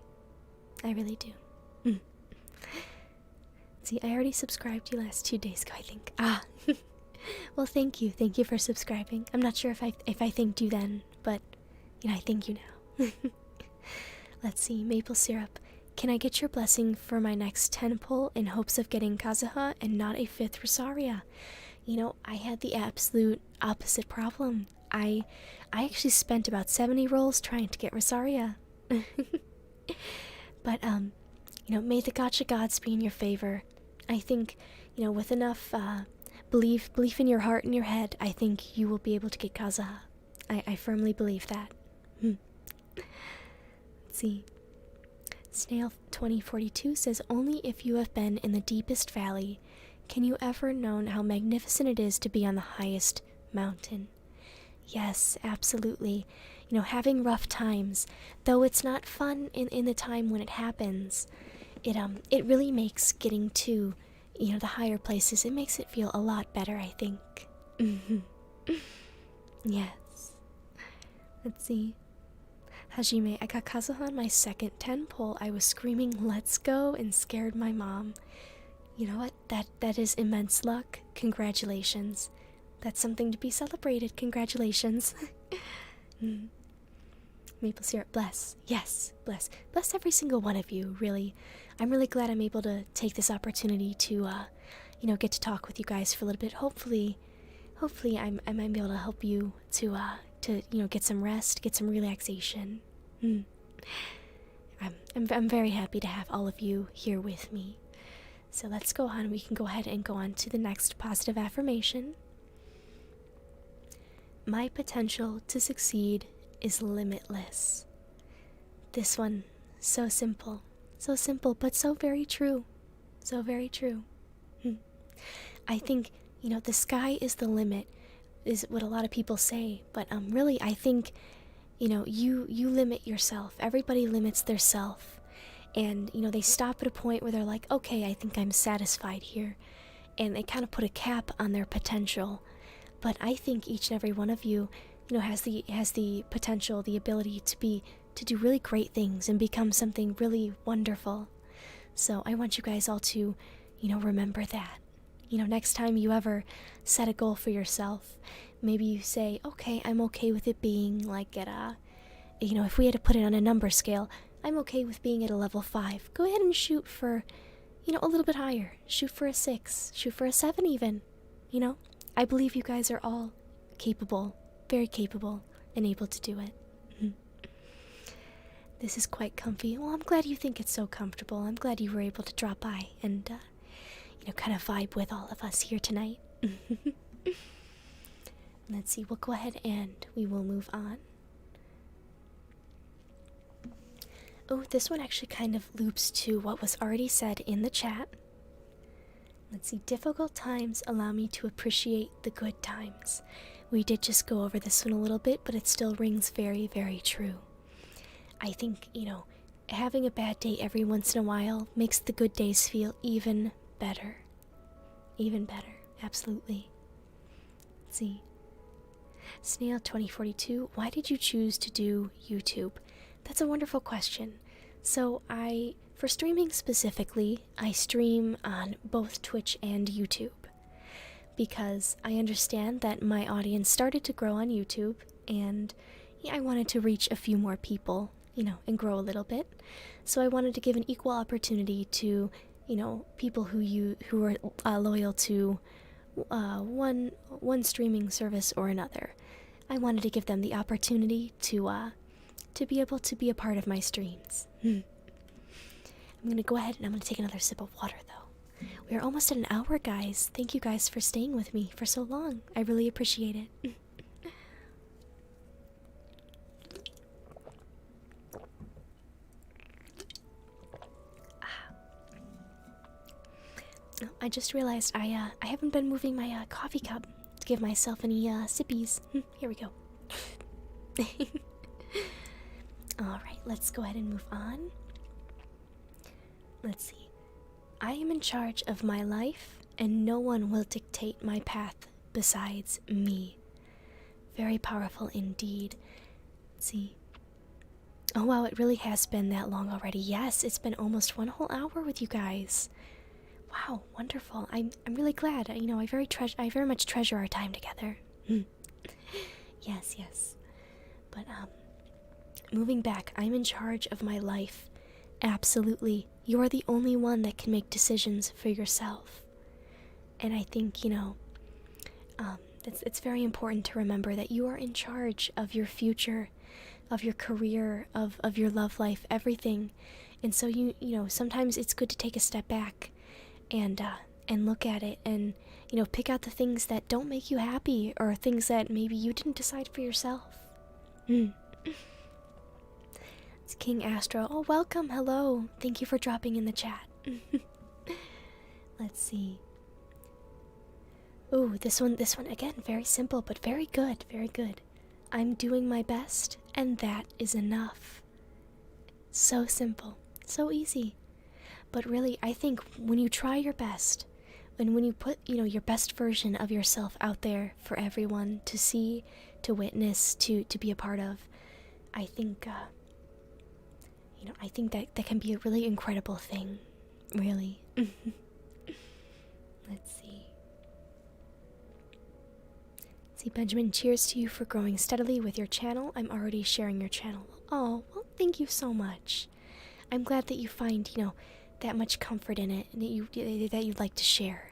I really do. See, I already subscribed to you last 2 days ago, I think. Well, thank you. Thank you for subscribing. I'm not sure if I thanked you then, but, you know, I thank you now. Let's see, maple syrup. Can I get your blessing for my next 10 pull in hopes of getting Kazuha and not a 5th Rosaria? You know, I had the absolute opposite problem. I actually spent about 70 rolls trying to get Rosaria. But, you know, may the gacha gods be in your favor. I think, you know, with enough belief in your heart and your head, I think you will be able to get Kazuha. I firmly believe that. Let's see. Snail 2042 says, only if you have been in the deepest valley can you ever know how magnificent it is to be on the highest mountain. Yes, absolutely. You know, having rough times, though it's not fun in the time when it happens, it really makes getting to, you know, the higher places, it makes it feel a lot better, I think. Yes. Let's see. Hajime, I got Kazuha on my second 10 pull. I was screaming, let's go, and scared my mom. You know what? That is immense luck. Congratulations. That's something to be celebrated. Congratulations. Maple syrup, bless. Yes, bless. Bless every single one of you, really. I'm really glad I'm able to take this opportunity to, you know, get to talk with you guys for a little bit. Hopefully I might be able to help you to, you know, get some rest, get some relaxation. I'm very happy to have all of you here with me. So let's go on. We can go ahead and go on to the next positive affirmation. My potential to succeed is limitless. This one, so simple, but so very true. So very true. I think, you know, the sky is the limit, is what a lot of people say, but really I think, you know, you limit yourself. Everybody limits their self. And, you know, they stop at a point where they're like, okay, I think I'm satisfied here. And they kind of put a cap on their potential. But I think each and every one of you, you know, has the potential, the ability to do really great things and become something really wonderful. So I want you guys all to, you know, remember that. You know, next time you ever set a goal for yourself, maybe you say, okay, I'm okay with it being like at a, you know, if we had to put it on a number scale, I'm okay with being at a level 5. Go ahead and shoot for, you know, a little bit higher. Shoot for a 6. Shoot for a 7 even. You know, I believe you guys are all capable, very capable, and able to do it. This is quite comfy. Well, I'm glad you think it's so comfortable. I'm glad you were able to drop by and, kind of vibe with all of us here tonight. Let's see, we'll go ahead and we will move on. Oh, this one actually kind of loops to what was already said in the chat. Let's see, difficult times allow me to appreciate the good times. We did just go over this one a little bit, but it still rings very, very true. I think, having a bad day every once in a while makes the good days feel even better. Even better, absolutely. Let's see. Snail 2042, why did you choose to do YouTube? That's a wonderful question. So for streaming specifically, I stream on both Twitch and YouTube because I understand that my audience started to grow on YouTube, and I wanted to reach a few more people, and grow a little bit. So I wanted to give an equal opportunity to, people who are loyal to one streaming service or another. I wanted to give them the opportunity to be able to be a part of my streams. I'm gonna go ahead and I'm gonna take another sip of water though. We are almost at an hour, guys. Thank you guys for staying with me for so long. I really appreciate it. I just realized I haven't been moving my coffee cup to give myself any sippies. Here we go. Alright, let's go ahead and move on. Let's see. I am in charge of my life, and no one will dictate my path besides me. Very powerful indeed. Let's see. Oh wow, it really has been that long already. Yes, it's been almost one whole hour with you guys. Wow, wonderful. I'm really glad. I very much treasure our time together. Yes. But moving back, I'm in charge of my life. Absolutely. You are the only one that can make decisions for yourself. And I think, it's very important to remember that you are in charge of your future, of your career, of your love life, everything. And so sometimes it's good to take a step back and look at it and, pick out the things that don't make you happy or things that maybe you didn't decide for yourself. It's King Astro. Oh, welcome. Hello. Thank you for dropping in the chat. Let's see. Ooh, this one again, very simple, but very good, very good. I'm doing my best, and that is enough. So simple, so easy. But really, I think when you try your best, and when you put, your best version of yourself out there for everyone to see, to witness, to be a part of, I think, I think that can be a really incredible thing, really. Let's see. Benjamin, cheers to you for growing steadily with your channel. I'm already sharing your channel. Oh, well, thank you so much. I'm glad that you find, that much comfort in it, and that you'd like to share.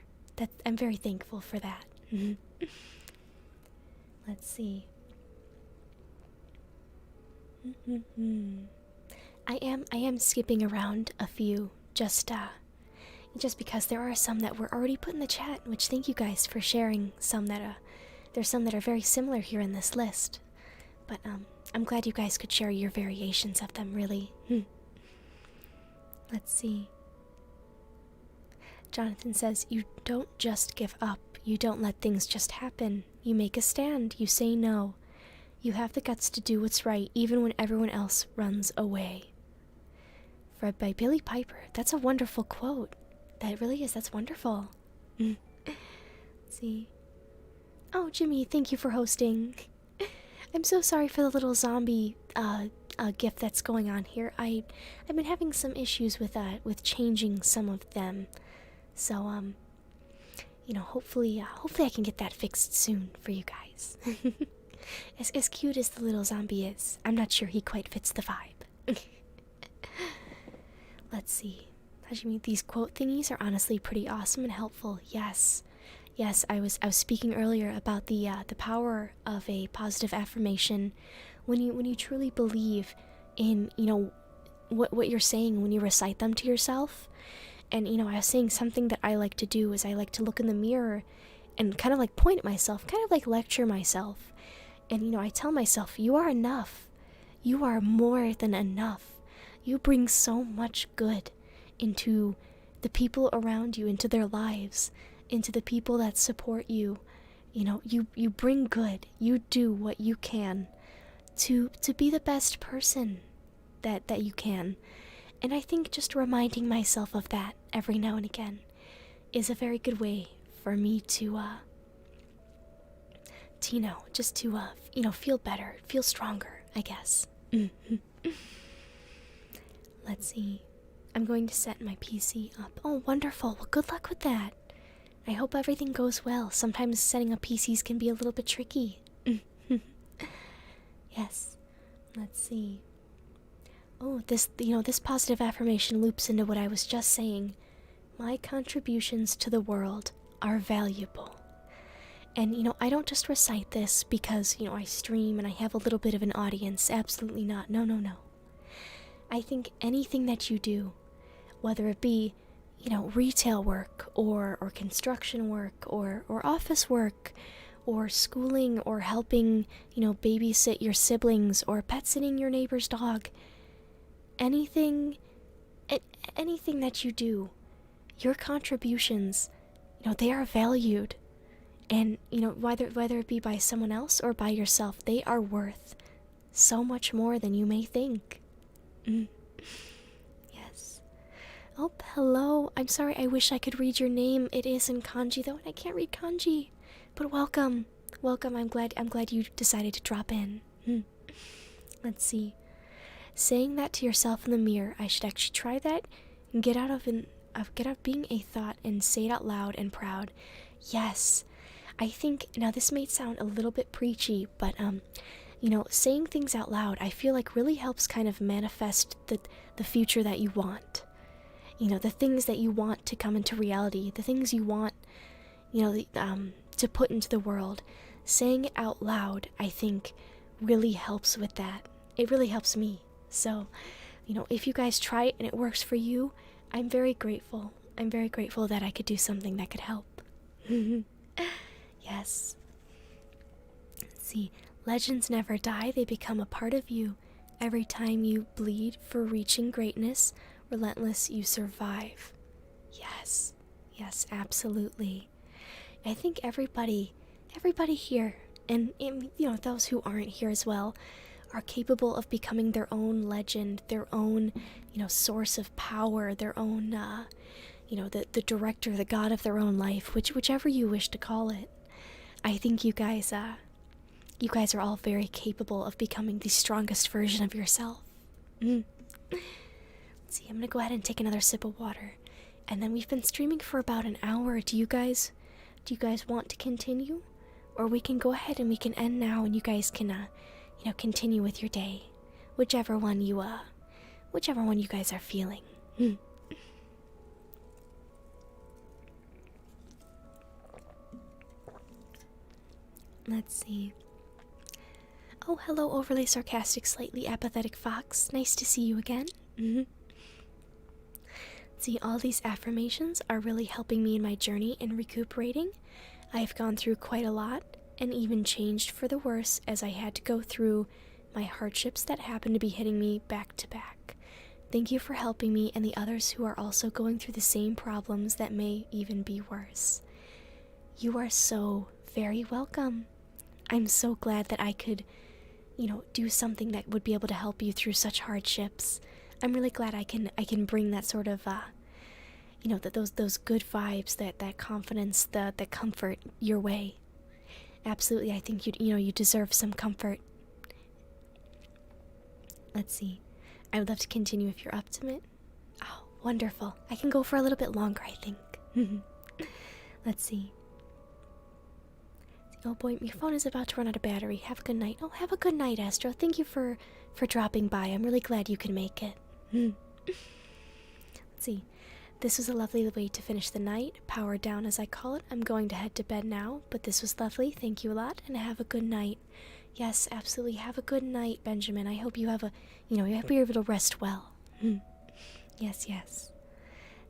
I'm very thankful for that. Let's see. I am skipping around a few, just because there are some that were already put in the chat, which thank you guys for sharing some that there's some that are very similar here in this list. But I'm glad you guys could share your variations of them, really. Let's see. Jonathan says, you don't just give up. You don't let things just happen. You make a stand. You say no. You have the guts to do what's right, even when everyone else runs away. Read by Billy Piper. That's a wonderful quote. That really is. That's wonderful. Let's see. Oh, Jimmy, thank you for hosting. I'm so sorry for the little zombie gift that's going on here. I've been having some issues with changing some of them. So, hopefully I can get that fixed soon for you guys. As cute as the little zombie is, I'm not sure he quite fits the vibe. Let's see. Hajime, these quote thingies are honestly pretty awesome and helpful. Yes, I was speaking earlier about the power of a positive affirmation. When you truly believe in what you're saying when you recite them to yourself, And, I was saying something that I like to do is I like to look in the mirror and kind of like point at myself, kind of like lecture myself. And, I tell myself, you are enough. You are more than enough. You bring so much good into the people around you, into their lives, into the people that support you. You bring good. You do what you can to be the best person that you can. And I think just reminding myself of that every now and again is a very good way for me to feel better, feel stronger, I guess. Let's see. I'm going to set my PC up. Oh, wonderful. Well, good luck with that. I hope everything goes well. Sometimes setting up PCs can be a little bit tricky. Yes. Let's see. Oh, this positive affirmation loops into what I was just saying. My contributions to the world are valuable. And, I don't just recite this because, I stream and I have a little bit of an audience. Absolutely not. No, no, no. I think anything that you do, whether it be, retail work or construction work or office work or schooling or helping, babysit your siblings or pet sitting your neighbor's dog, anything that you do, your contributions, they are valued. And, whether it be by someone else or by yourself, they are worth so much more than you may think. Yes. Oh, hello. I'm sorry, I wish I could read your name. It is in kanji, though, and I can't read kanji. But welcome. Welcome. I'm glad you decided to drop in. Let's see. Saying that to yourself in the mirror, I should actually try that and get out of being a thought and say it out loud and proud. Yes. I think, now this may sound a little bit preachy, but, saying things out loud, I feel like really helps kind of manifest the future that you want. The things that you want to come into reality, the things you want, to put into the world. Saying it out loud, I think, really helps with that. It really helps me. So, if you guys try it and it works for you, I'm very grateful. I'm very grateful that I could do something that could help. Yes. Let's see. Legends never die, they become a part of you. Every time you bleed for reaching greatness, relentless, you survive. Yes. Yes, absolutely. I think everybody here, and those who aren't here as well, are capable of becoming their own legend, their own, source of power, their own, the director, the god of their own life, whichever you wish to call it. I think you guys are all very capable of becoming the strongest version of yourself. Let's see, I'm gonna go ahead and take another sip of water. And then we've been streaming for about an hour. Do you guys want to continue? Or we can go ahead and we can end now and you guys can, continue with your day. Whichever one you guys are feeling. Let's see. Oh, hello, overly sarcastic, slightly apathetic fox. Nice to see you again. See, all these affirmations are really helping me in my journey in recuperating. I have gone through quite a lot and even changed for the worse as I had to go through my hardships that happened to be hitting me back to back. Thank you for helping me and the others who are also going through the same problems that may even be worse. You are so very welcome. I'm so glad that I could, do something that would be able to help you through such hardships. I'm really glad I can bring that sort of, those good vibes, that confidence, that comfort your way. Absolutely, I think you deserve some comfort. Let's see. I would love to continue if you're up to it. Oh, wonderful. I can go for a little bit longer, I think. Let's see. Oh boy, your phone is about to run out of battery. Have a good night. Oh, have a good night, Astro. Thank you for dropping by. I'm really glad you can make it. Let's see. This was a lovely way to finish the night. Power down, as I call it. I'm going to head to bed now, but this was lovely. Thank you a lot, and have a good night. Yes, absolutely. Have a good night, Benjamin. I hope you have I hope you're able to rest well. Yes, yes.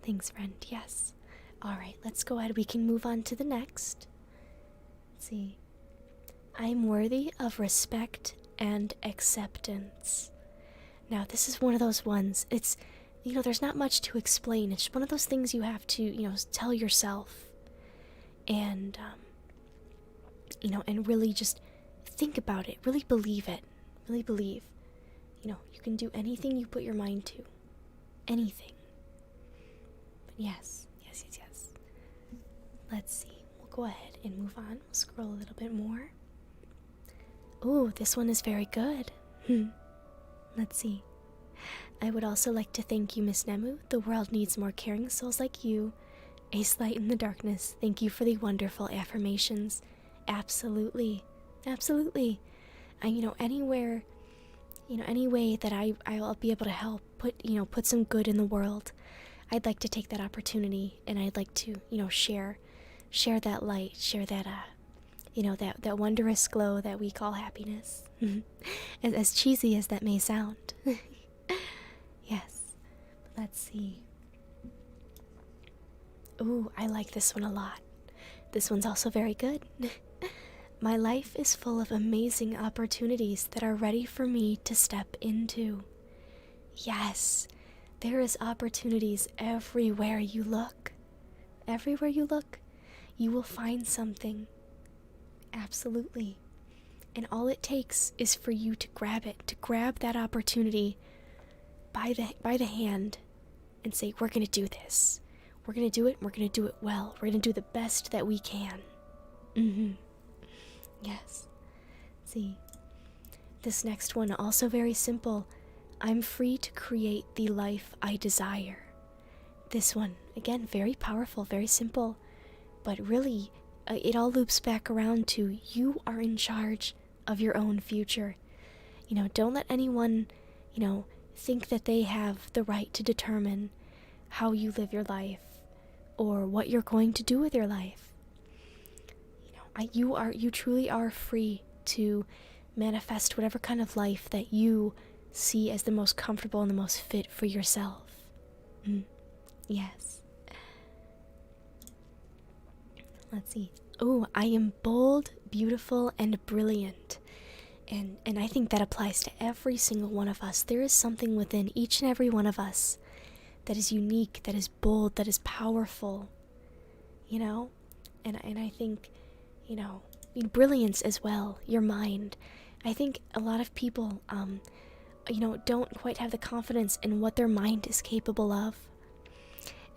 Thanks, friend. Yes. Alright, let's go ahead. We can move on to the next. Let's see. I'm worthy of respect and acceptance. Now, this is one of those ones. It's, there's not much to explain. It's one of those things you have to, tell yourself. And, and really just think about it. Really believe it. Really believe. You can do anything you put your mind to. Anything. But yes. Let's see. We'll go ahead and move on. We'll scroll a little bit more. Ooh, this one is very good. Let's see. I would also like to thank you, Miss Nemu. The world needs more caring souls like you. Ace light in the darkness. Thank you for the wonderful affirmations. Absolutely. Anywhere, any way that I'll be able to help put some good in the world, I'd like to take that opportunity, and I'd like to, share that light, share that, that wondrous glow that we call happiness. as cheesy as that may sound. Yes. Let's see. Ooh, I like this one a lot. This one's also very good. My life is full of amazing opportunities that are ready for me to step into. Yes, there is opportunities everywhere you look. Everywhere you look, you will find something. Absolutely. And all it takes is for you to grab it, to grab that opportunity by the hand and say, we're going to do this. We're going to do it, and we're going to do it well. We're going to do the best that we can. Yes. See, this next one, also very simple. I'm free to create the life I desire. This one, again, very powerful, very simple, but really, it all loops back around to you are in charge of your own future. Don't let anyone, think that they have the right to determine how you live your life or what you're going to do with your life. You truly are free to manifest whatever kind of life that you see as the most comfortable and the most fit for yourself. Yes. Let's see. Oh, I am bold, beautiful, and brilliant. And I think that applies to every single one of us. There is something within each and every one of us that is unique, that is bold, that is powerful. And I think, brilliance as well, your mind. I think a lot of people, don't quite have the confidence in what their mind is capable of.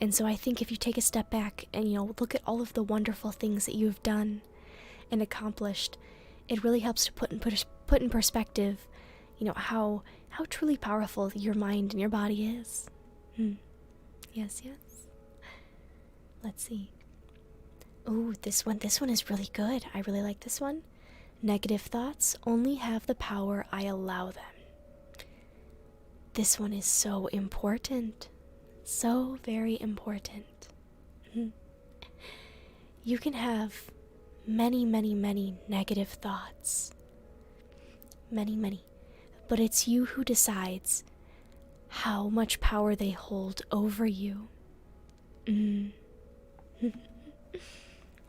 And so I think if you take a step back and, look at all of the wonderful things that you've done and accomplished, it really helps to put in perspective, how truly powerful your mind and your body is. Yes. Let's see. Ooh, this one is really good. I really like this one. Negative thoughts only have the power I allow them. This one is so important. So very important. You can have many negative thoughts. Many. But it's you who decides how much power they hold over you.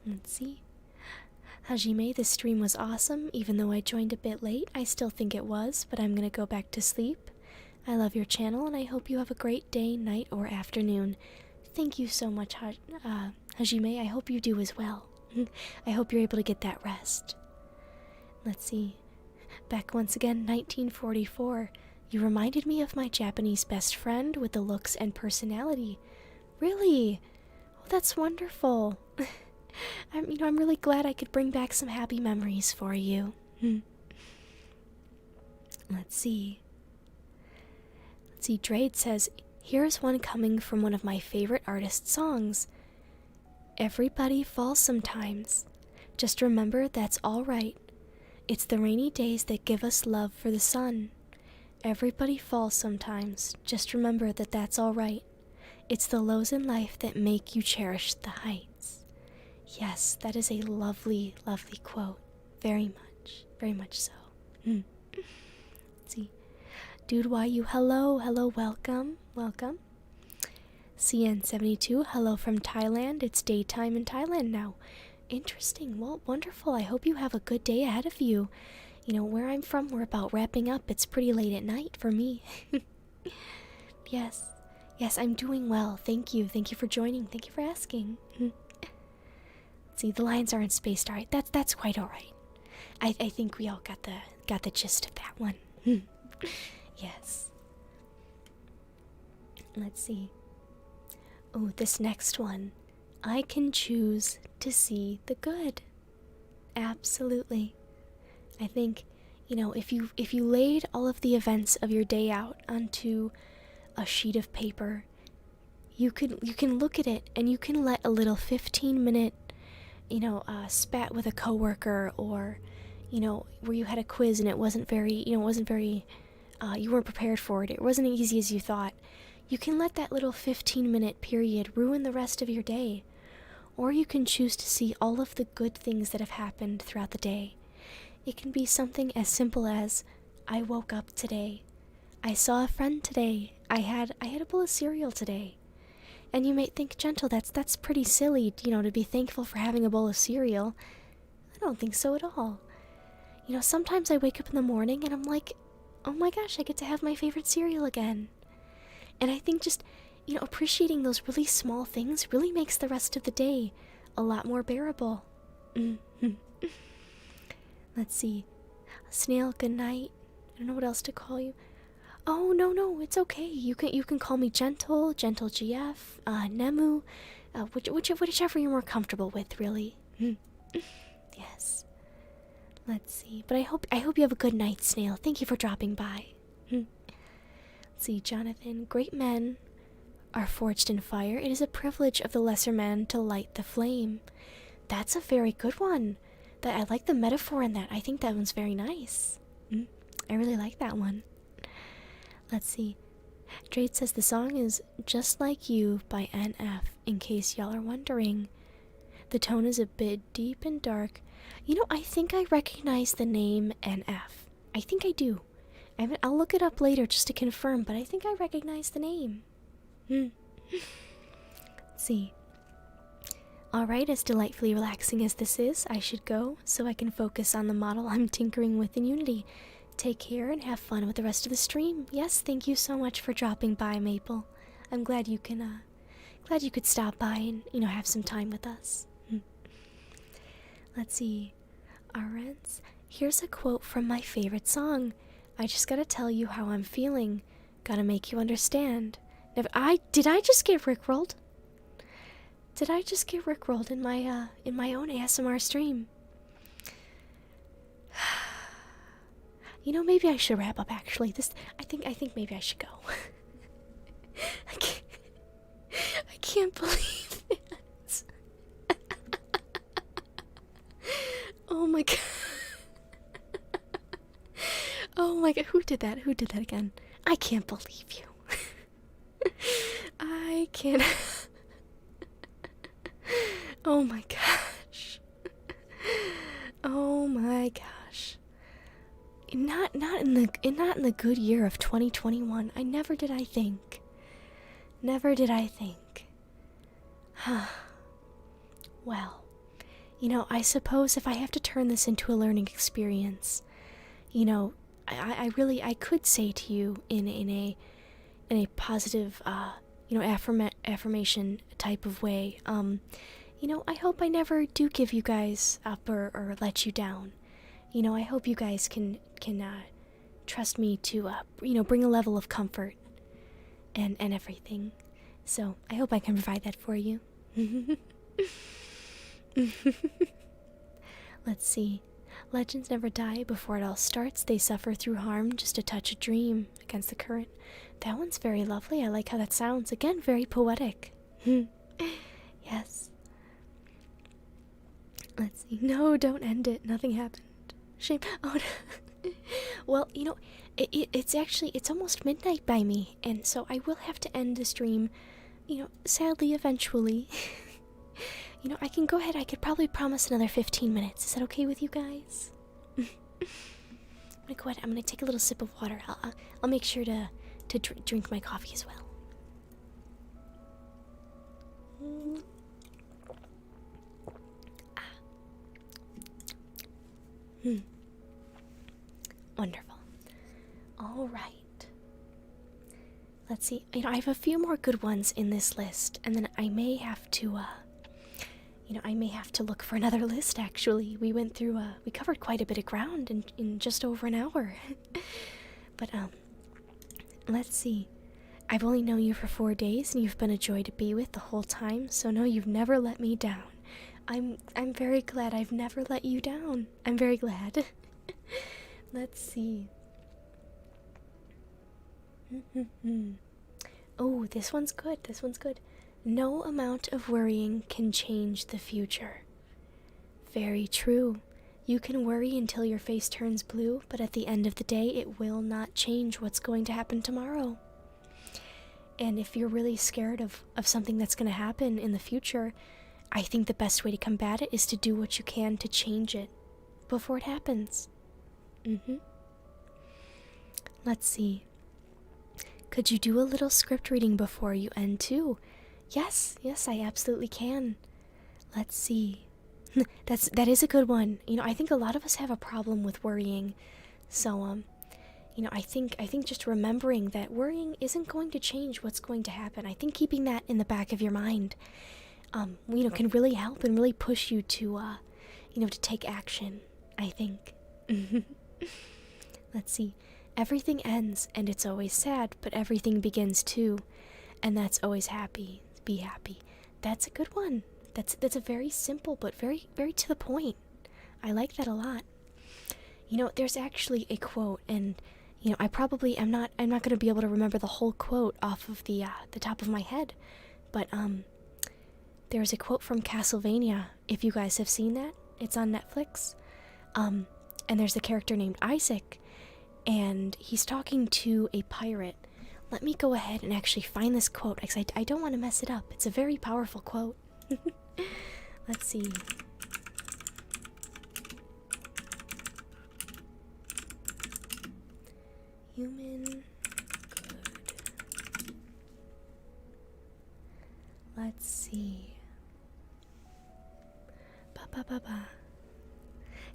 Let's see. Hajime, the stream was awesome. Even though I joined a bit late, I still think it was, but I'm gonna go back to sleep. I love your channel, and I hope you have a great day, night, or afternoon. Thank you so much, Hajime. I hope you do as well. I hope you're able to get that rest. Let's see. Back once again, 1944. You reminded me of my Japanese best friend with the looks and personality. Really? Oh, that's wonderful. I'm really glad I could bring back some happy memories for you. Let's see. Drade says, here's one coming from one of my favorite artist's songs. Everybody falls sometimes. Just remember that's all right. It's the rainy days that give us love for the sun. Everybody falls sometimes. Just remember that that's all right. It's the lows in life that make you cherish the heights. Yes, that is a lovely, lovely quote. Very much so. Let's see. Dude, why you? Hello, welcome. CN72, hello from Thailand. It's daytime in Thailand now. Interesting. Well, wonderful. I hope you have a good day ahead of you. You know, where I'm from, we're about wrapping up. It's pretty late at night for me. Yes. Yes, I'm doing well. Thank you. Thank you for joining. Thank you for asking. See, the lines aren't spaced. All right. That's quite all right. I think we all got the gist of that one. Yes. Let's see. Oh, this next one. I can choose to see the good. Absolutely. I think, you know, if you laid all of the events of your day out onto a sheet of paper, you can look at it and you can let a little 15-minute, spat with a coworker, or, where you had a quiz and it wasn't very, you weren't prepared for it. It wasn't as easy as you thought. You can let that little 15-minute period ruin the rest of your day. Or you can choose to see all of the good things that have happened throughout the day. It can be something as simple as, I woke up today. I saw a friend today. I had a bowl of cereal today. And you might think, Gentle, that's pretty silly, to be thankful for having a bowl of cereal. I don't think so at all. Sometimes I wake up in the morning and I'm like, oh my gosh, I get to have my favorite cereal again. And I think just, appreciating those really small things really makes the rest of the day a lot more bearable. Let's see. Snail, good night. I don't know what else to call you. Oh, no, it's okay. You can call me Gentle GF, Nemu, whichever you're more comfortable with, really. Yes. Let's see. But I hope you have a good night, Snail. Thank you for dropping by. Let's see, Jonathan. Great men are forged in fire. It is a privilege of the lesser man to light the flame. That's a very good one. I like the metaphor in that. I think that one's very nice. I really like that one. Let's see. Drade says the song is Just Like You by NF, in case y'all are wondering. The tone is a bit deep and dark. I think I recognize the name NF. I think I do. I'll look it up later just to confirm, but I think I recognize the name. Let's see. Alright, as delightfully relaxing as this is, I should go so I can focus on the model I'm tinkering with in Unity. Take care and have fun with the rest of the stream. Yes, thank you so much for dropping by, Maple. I'm glad you could stop by and, have some time with us. Let's see. Arends, here's a quote from my favorite song. I just gotta tell you how I'm feeling. Gotta make you understand. Did I just get rickrolled? Did I just get rickrolled in my own ASMR stream? Maybe I should wrap up, actually. I think maybe I should go. I can't believe it. Oh my god. Oh my god, who did that? Who did that again? I can't believe you. I can't. Oh my gosh. Oh my gosh. Not in the good year of 2021. Never did I think. Well, I suppose if I have to turn this into a learning experience, I could say to you in a positive affirmation type of way, I hope I never do give you guys up or let you down. I hope you guys can trust me to bring a level of comfort and everything. So I hope I can provide that for you. Let's see. Legends never die. Before it all starts, they suffer through harm just to touch a dream against the current. That one's very lovely. I like how that sounds. Again, very poetic. Yes. Let's see. No, don't end it. Nothing happened. Shame. Oh no. Well, it's almost midnight by me, and so I will have to end the stream, sadly, eventually. I can go ahead. I could probably promise another 15 minutes. Is that okay with you guys? I'm gonna go ahead. I'm gonna take a little sip of water. I'll make sure to drink my coffee as well. Wonderful. All right. Let's see. I have a few more good ones in this list, and then I may have to, I may have to look for another list, actually. We went through, we covered quite a bit of ground in just over an hour. But, let's see. I've only known you for 4 days, and you've been a joy to be with the whole time, so no, you've never let me down. I'm very glad I've never let you down. I'm very glad. Let's see. Oh, this one's good. This one's good. No amount of worrying can change the future. Very true. You can worry until your face turns blue, but at the end of the day, it will not change what's going to happen tomorrow. And if you're really scared of something that's going to happen in the future, I think the best way to combat it is to do what you can to change it before it happens. Let's see. Could you do a little script reading before you end too? Yes, I absolutely can. Let's see. That is a good one. I think a lot of us have a problem with worrying. So, I think just remembering that worrying isn't going to change what's going to happen. I think keeping that in the back of your mind, can really help and really push you to, to take action, I think. Let's see. Everything ends, and it's always sad, but everything begins too, and that's always happy. Be happy. That's a good one. That's a very simple, but very, very to the point. I like that a lot. There's actually a quote, and I probably am not going to be able to remember the whole quote off of the top of my head, but there's a quote from Castlevania. If you guys have seen that, it's on Netflix. And there's a character named Isaac. And he's talking to a pirate. Let me go ahead and actually find this quote, because I don't want to mess it up. It's a very powerful quote. Let's see. Human good. Let's see. Ba.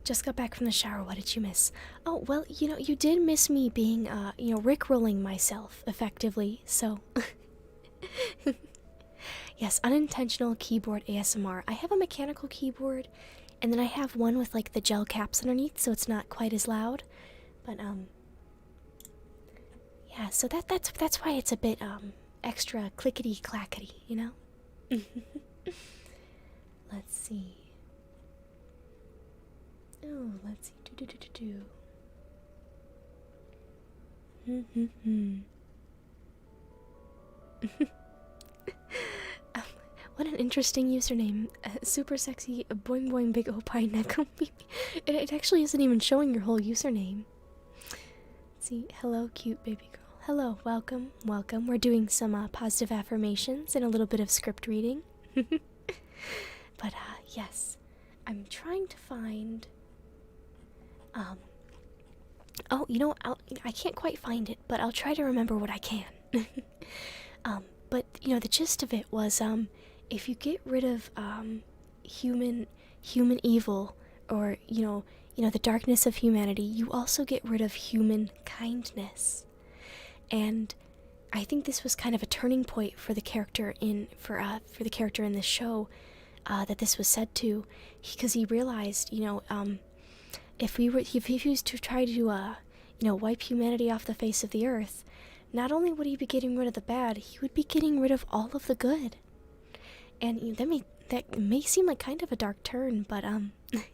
Just got back from the shower. What did you miss? Oh, well, you did miss me being, rickrolling myself effectively, so. Yes, unintentional keyboard ASMR. I have a mechanical keyboard, and then I have one with, the gel caps underneath, so it's not quite as loud. But, yeah, so that's why it's a bit, extra clickety-clackety, Let's see. Oh, let's see. What an interesting username. Super sexy boing boing big opine neko. It actually isn't even showing your whole username. Let's see. Hello, cute baby girl. Hello, welcome. We're doing some positive affirmations and a little bit of script reading. But yes, I'm trying to find. Oh, I can't quite find it, but I'll try to remember what I can. But the gist of it was, if you get rid of human evil, or the darkness of humanity, you also get rid of human kindness. And I think this was kind of a turning point for the character in the character in this show, that this was said to, because he realized, if he was to try to wipe humanity off the face of the earth, not only would he be getting rid of the bad, he would be getting rid of all of the good. And that may seem like kind of a dark turn, but let's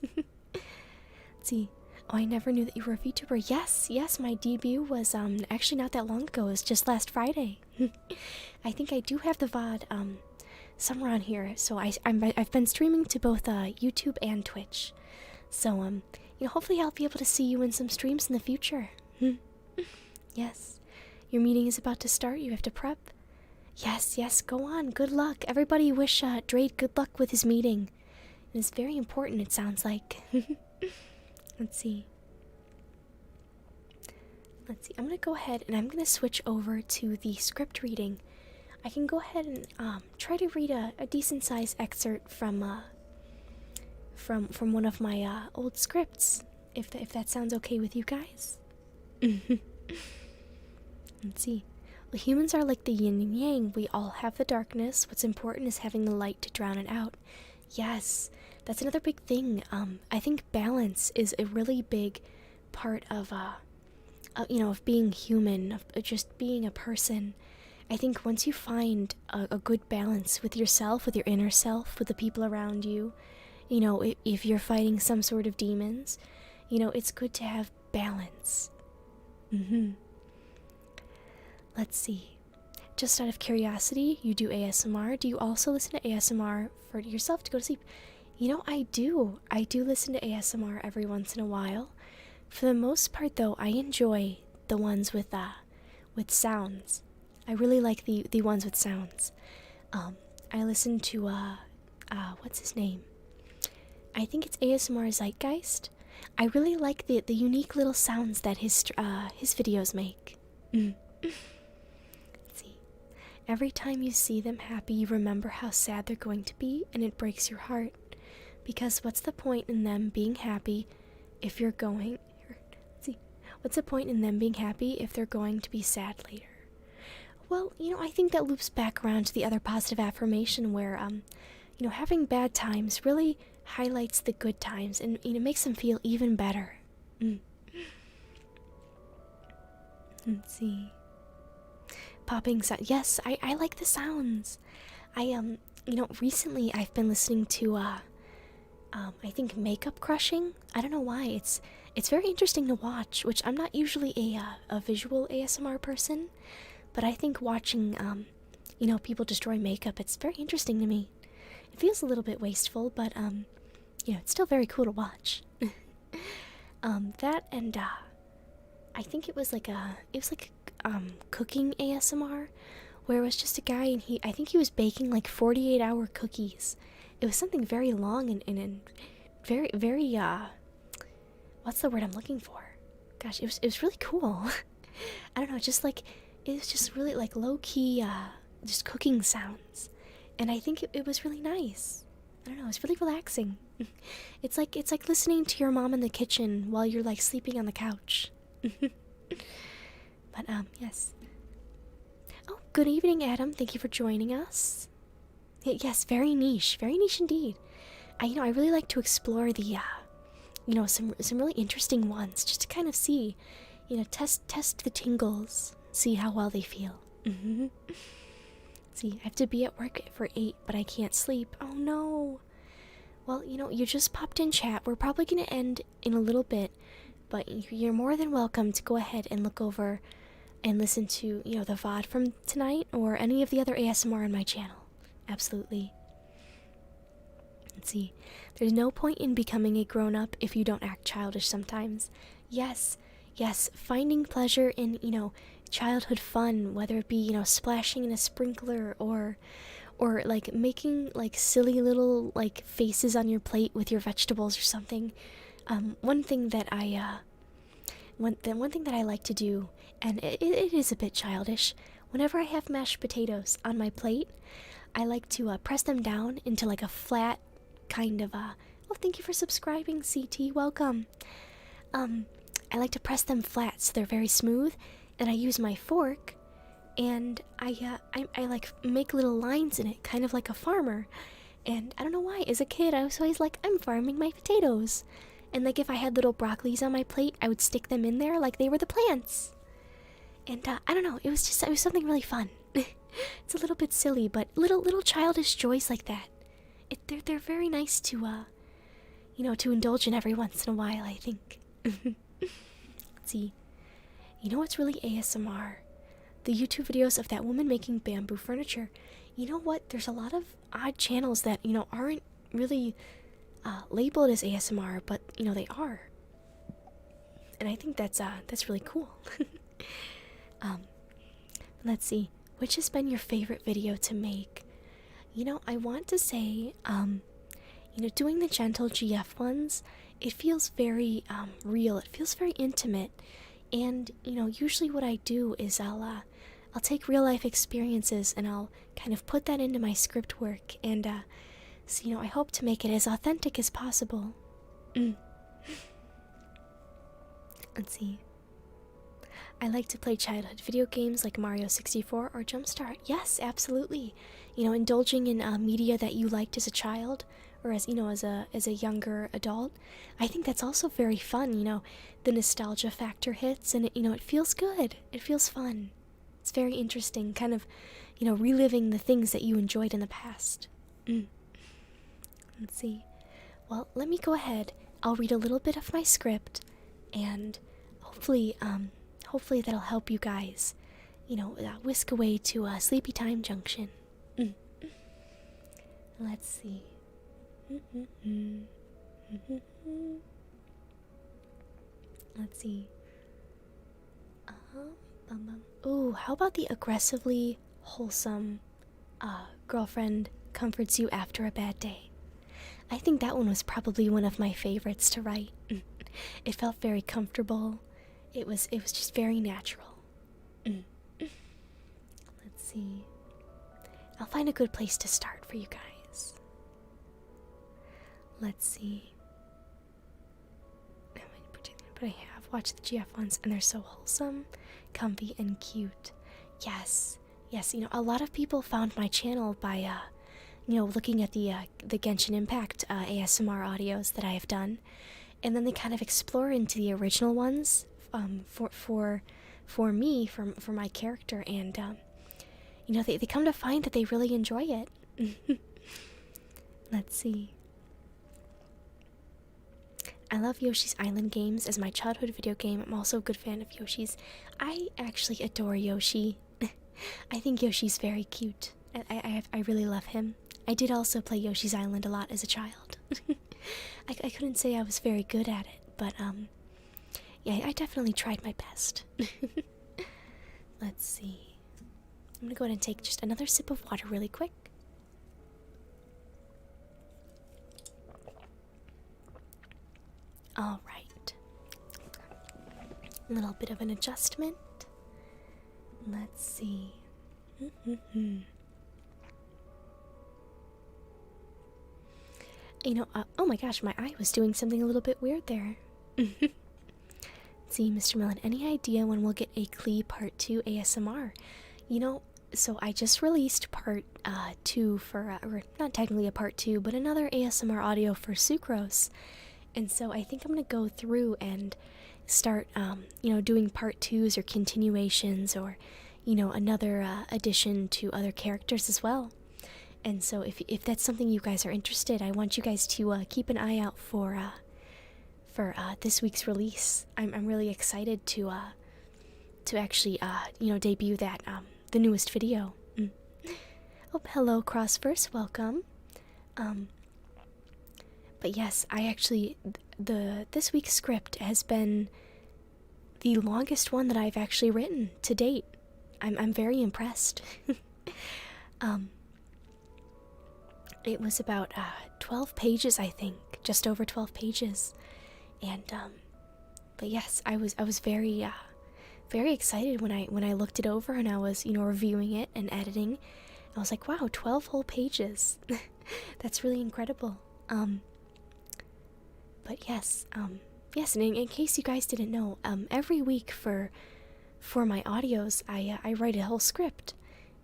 see. Oh, I never knew that you were a VTuber. Yes, my debut was actually not that long ago. It was just last Friday. I think I do have the VOD somewhere on here. So I've been streaming to both YouTube and Twitch. So hopefully I'll be able to see you in some streams in the future. Yes. Your meeting is about to start. You have to prep. Yes, go on. Good luck. Everybody wish Drade good luck with his meeting. It's very important, it sounds like. Let's see. I'm going to go ahead and I'm going to switch over to the script reading. I can go ahead and try to read a decent-sized excerpt from one of my old scripts. if that sounds okay with you guys. Let's see. Well, humans are like the yin and yang. We all have the darkness. What's important is having the light to drown it out. Yes, that's another big thing. I think balance is a really big part of, of being human, of just being a person. I think once you find a good balance with yourself, with your inner self, with the people around you, if you're fighting some sort of demons, it's good to have balance. Let's see. Just out of curiosity, you do ASMR. Do you also listen to ASMR for yourself to go to sleep? I do. I do listen to ASMR every once in a while. For the most part, though, I enjoy the ones with sounds. I really like the ones with sounds. I listen to what's his name? I think it's ASMR Zeitgeist. I really like the unique little sounds that his videos make. Let's see. Every time you see them happy, you remember how sad they're going to be, and it breaks your heart. Because what's the point in them being happy if you're going? Let's see. What's the point in them being happy if they're going to be sad later? Well, I think that loops back around to the other positive affirmation where, having bad times really highlights the good times and, makes them feel even better. Let's see. Popping sound. Yes, I like the sounds. Recently I've been listening to, I think makeup crushing. I don't know why. It's very interesting to watch, which I'm not usually a visual ASMR person. But I think watching, people destroy makeup, it's very interesting to me. It feels a little bit wasteful, but, it's still very cool to watch. That and, I think it was like cooking ASMR, where it was just a guy and I think he was baking like 48-hour cookies. It was something very long and very, very, what's the word I'm looking for? Gosh, it was really cool. I don't know, it was just really like low-key, just cooking sounds. And I think it was really nice. I don't know, it's really relaxing. It's like listening to your mom in the kitchen while you're like sleeping on the couch. But yes. Oh, good evening, Adam. Thank you for joining us. Yes, very niche indeed. I really like to explore the some really interesting ones just to kind of see, test the tingles. See how well they feel. See, I have to be at work for 8, but I can't sleep. Oh no. Well, you just popped in chat. We're probably going to end in a little bit, but you're more than welcome to go ahead and look over and listen to, the VOD from tonight or any of the other ASMR on my channel. Absolutely. Let's see. There's no point in becoming a grown-up if you don't act childish sometimes. Yes, finding pleasure in, childhood fun, whether it be, splashing in a sprinkler or like making like silly little like faces on your plate with your vegetables or something. One thing that I like to do, and it is a bit childish, whenever I have mashed potatoes on my plate, I like to press them down into like a flat kind of oh, thank you for subscribing, CT, welcome. I like to press them flat so they're very smooth, and I use my fork, and I like make little lines in it, kind of like a farmer. And I don't know why, as a kid I was always like, I'm farming my potatoes. And like if I had little broccolis on my plate, I would stick them in there like they were the plants. And I don't know, it was something really fun. It's a little bit silly, but little childish joys like that, they're very nice to to indulge in every once in a while, I think. Let's see. What's really ASMR? The YouTube videos of that woman making bamboo furniture. You know what? There's a lot of odd channels that, aren't really labeled as ASMR, but, they are. And I think that's really cool. Let's see. Which has been your favorite video to make? I want to say, doing the gentle GF ones, it feels very real. It feels very intimate. And, usually what I do is I'll take real life experiences and I'll kind of put that into my script work. And, so, I hope to make it as authentic as possible. Let's see. I like to play childhood video games like Mario 64 or Jumpstart. Yes, absolutely. You know, indulging in media that you liked as a child or as, you know, as a younger adult. I think that's also very fun, you know. The nostalgia factor hits and it, you know, it feels good. It feels fun. It's very interesting, kind of, you know, reliving the things that you enjoyed in the past. Let's see. Well, let me go ahead. I'll read a little bit of my script and hopefully that'll help you guys, you know, whisk away to Sleepy Time Junction. Let's see. Let's see. Ooh, how about the aggressively wholesome girlfriend comforts you after a bad day? I think that one was probably one of my favorites to write. It felt very comfortable. It was just very natural. Let's see. I'll find a good place to start for you guys. Let's see. But I have watched the GF ones and they're so wholesome, comfy, and cute. Yes, you know, a lot of people found my channel by, you know, looking at the Genshin Impact ASMR audios that I have done. And then they kind of explore into the original ones for me, for my character, and you know, they come to find that they really enjoy it. Let's see. I love Yoshi's Island games as my childhood video game. I'm also a good fan of Yoshi's. I actually adore Yoshi. I think Yoshi's very cute. I really love him. I did also play Yoshi's Island a lot as a child. I couldn't say I was very good at it, but yeah, I definitely tried my best. Let's see. I'm gonna go ahead and take just another sip of water really quick. Alright. A little bit of an adjustment. Let's see. You know, oh my gosh, my eye was doing something a little bit weird there. Let's see, Mr. Millen, any idea when we'll get a Klee Part 2 ASMR? You know, so I just released Part 2 for, or not technically a Part 2, but another ASMR audio for Sucrose. And so I think I'm going to go through and start, you know, doing Part 2s or continuations or, you know, another addition to other characters as well. And so if that's something you guys are interested, I want you guys to keep an eye out for this week's release. I'm really excited to actually you know, debut that the newest video. Oh, hello Crossverse, welcome. But yes, I actually this week's script has been the longest one that I've actually written to date. I'm very impressed. It was about 12 pages, I think, just over 12 pages, and but yes, I was very excited when I looked it over and I was, you know, reviewing it and editing. I was like, wow, 12 whole pages. That's really incredible. But yes, yes, and in case you guys didn't know, every week for my audios, I write a whole script,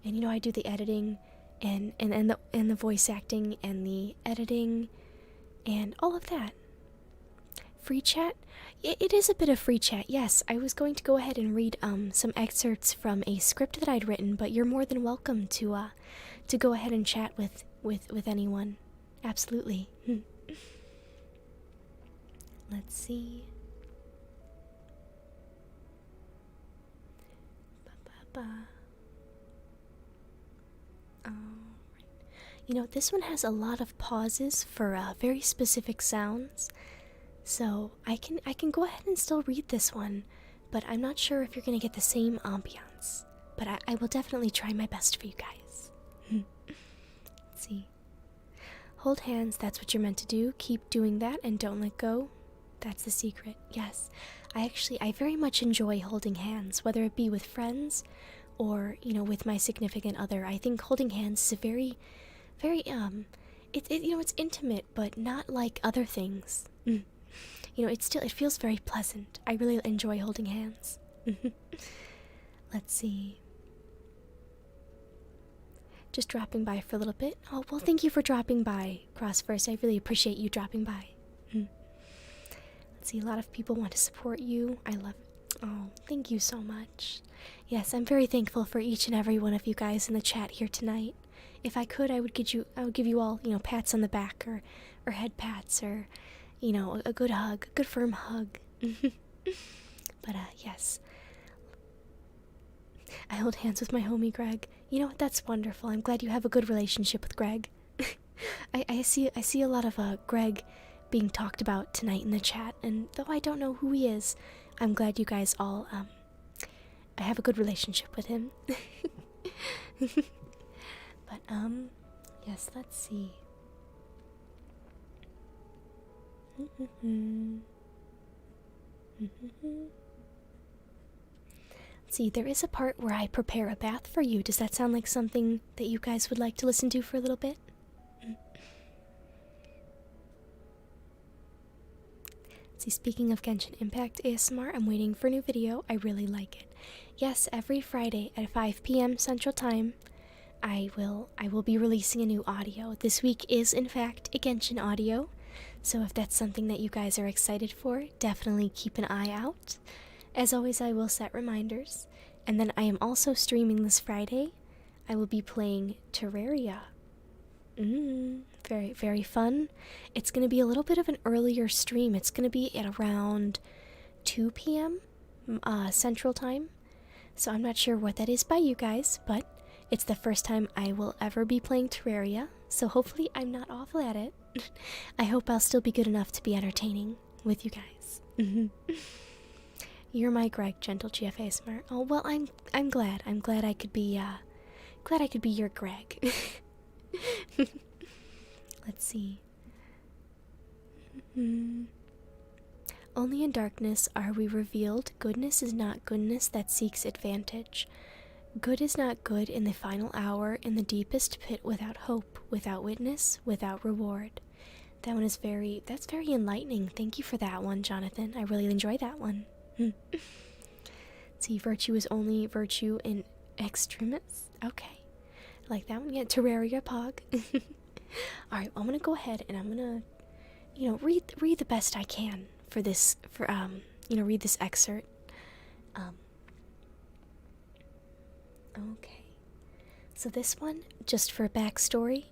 and you know, I do the editing and the voice acting and the editing and all of that. Free chat? It is a bit of free chat, yes. I was going to go ahead and read some excerpts from a script that I'd written, but you're more than welcome to go ahead and chat with anyone. Absolutely. Let's see. You know, this one has a lot of pauses for very specific sounds, so I can go ahead and still read this one, but I'm not sure if you're gonna get the same ambiance. But I will definitely try my best for you guys. Let's see. Hold hands, that's what you're meant to do. Keep doing that and don't let go. That's the secret. Yes, I very much enjoy holding hands, whether it be with friends or, you know, with my significant other. I think holding hands is a very you know, it's intimate, but not like other things. You you know, it feels very pleasant. I really enjoy holding hands. Let's see. Just dropping by for a little bit. Oh, well, thank you for dropping by, Crossverse. I really appreciate you dropping by. Let's see, a lot of people want to support you. I love it. Oh, thank you so much. Yes, I'm very thankful for each and every one of you guys in the chat here tonight. If I could, I would give you all, you know, pats on the back or head pats or, you know, a good hug, a good firm hug. But yes. I hold hands with my homie Greg. You know what? That's wonderful. I'm glad you have a good relationship with Greg. I see a lot of Greg being talked about tonight in the chat, and though I don't know who he is, I'm glad you guys all I have a good relationship with him. But yes, let's see. See, there is a part where I prepare a bath for you. Does that sound like something that you guys would like to listen to for a little bit? See, speaking of Genshin Impact ASMR, I'm waiting for a new video. I really like it. Yes, every Friday at 5 p.m. Central Time, I will be releasing a new audio. This week is, in fact, a Genshin audio. So if that's something that you guys are excited for, definitely keep an eye out. As always, I will set reminders. And then I am also streaming this Friday. I will be playing Terraria. Very, very fun. It's going to be a little bit of an earlier stream. It's going to be at around 2 p.m. Central Time. So I'm not sure what that is by you guys, but it's the first time I will ever be playing Terraria. So hopefully I'm not awful at it. I hope I'll still be good enough to be entertaining with you guys. You're my Greg, gentle GFASMR. Oh, well, I'm glad. I'm glad I could be your Greg. Let's see. Only in darkness are we revealed. Goodness is not goodness that seeks advantage. Good is not good in the final hour, in the deepest pit without hope, without witness, without reward. That one is that's very enlightening. Thank you for that one, Jonathan. I really enjoy that one. See, virtue is only virtue in extremis. Okay. I like that one. Yeah, Terraria Pog. Alright, I'm gonna go ahead and I'm gonna, you know, read the best I can for this, read this excerpt. Okay. So this one, just for a backstory,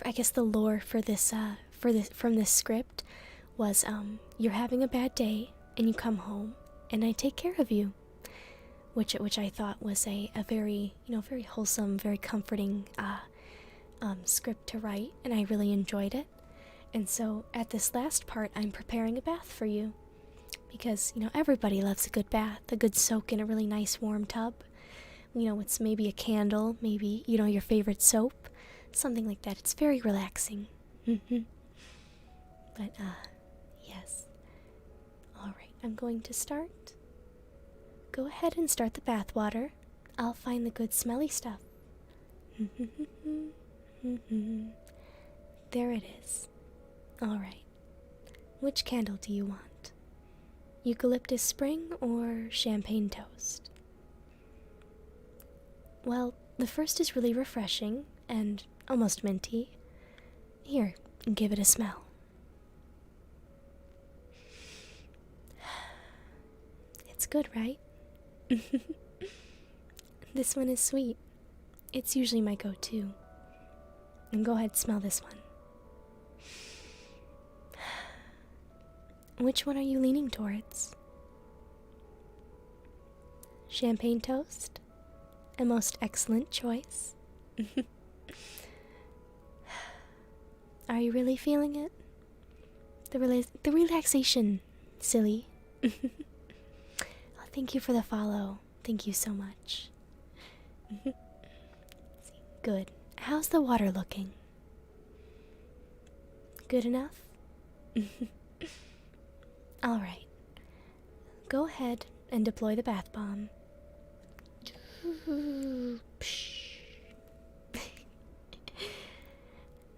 I guess the lore for this, from this script was, you're having a bad day and you come home and I take care of you. Which I thought was a very, very wholesome, very comforting, script to write, and I really enjoyed it. And so at this last part, I'm preparing a bath for you. Because, everybody loves a good bath, a good soak in a really nice warm tub. It's maybe a candle, maybe, your favorite soap, something like that. It's very relaxing. But, yes. Alright, I'm going to start. Go ahead and start the bath water. I'll find the good smelly stuff. There it is. Alright. Which candle do you want? Eucalyptus spring or champagne toast? Well, the first is really refreshing and almost minty. Here, give it a smell. It's good, right? This one is sweet. It's usually my go-to. And go ahead, smell this one. Which one are you leaning towards? Champagne toast? A most excellent choice. Are you really feeling it? The relaxation, silly. Thank you for the follow. Thank you so much. Good. How's the water looking? Good enough? Alright. Go ahead and deploy the bath bomb.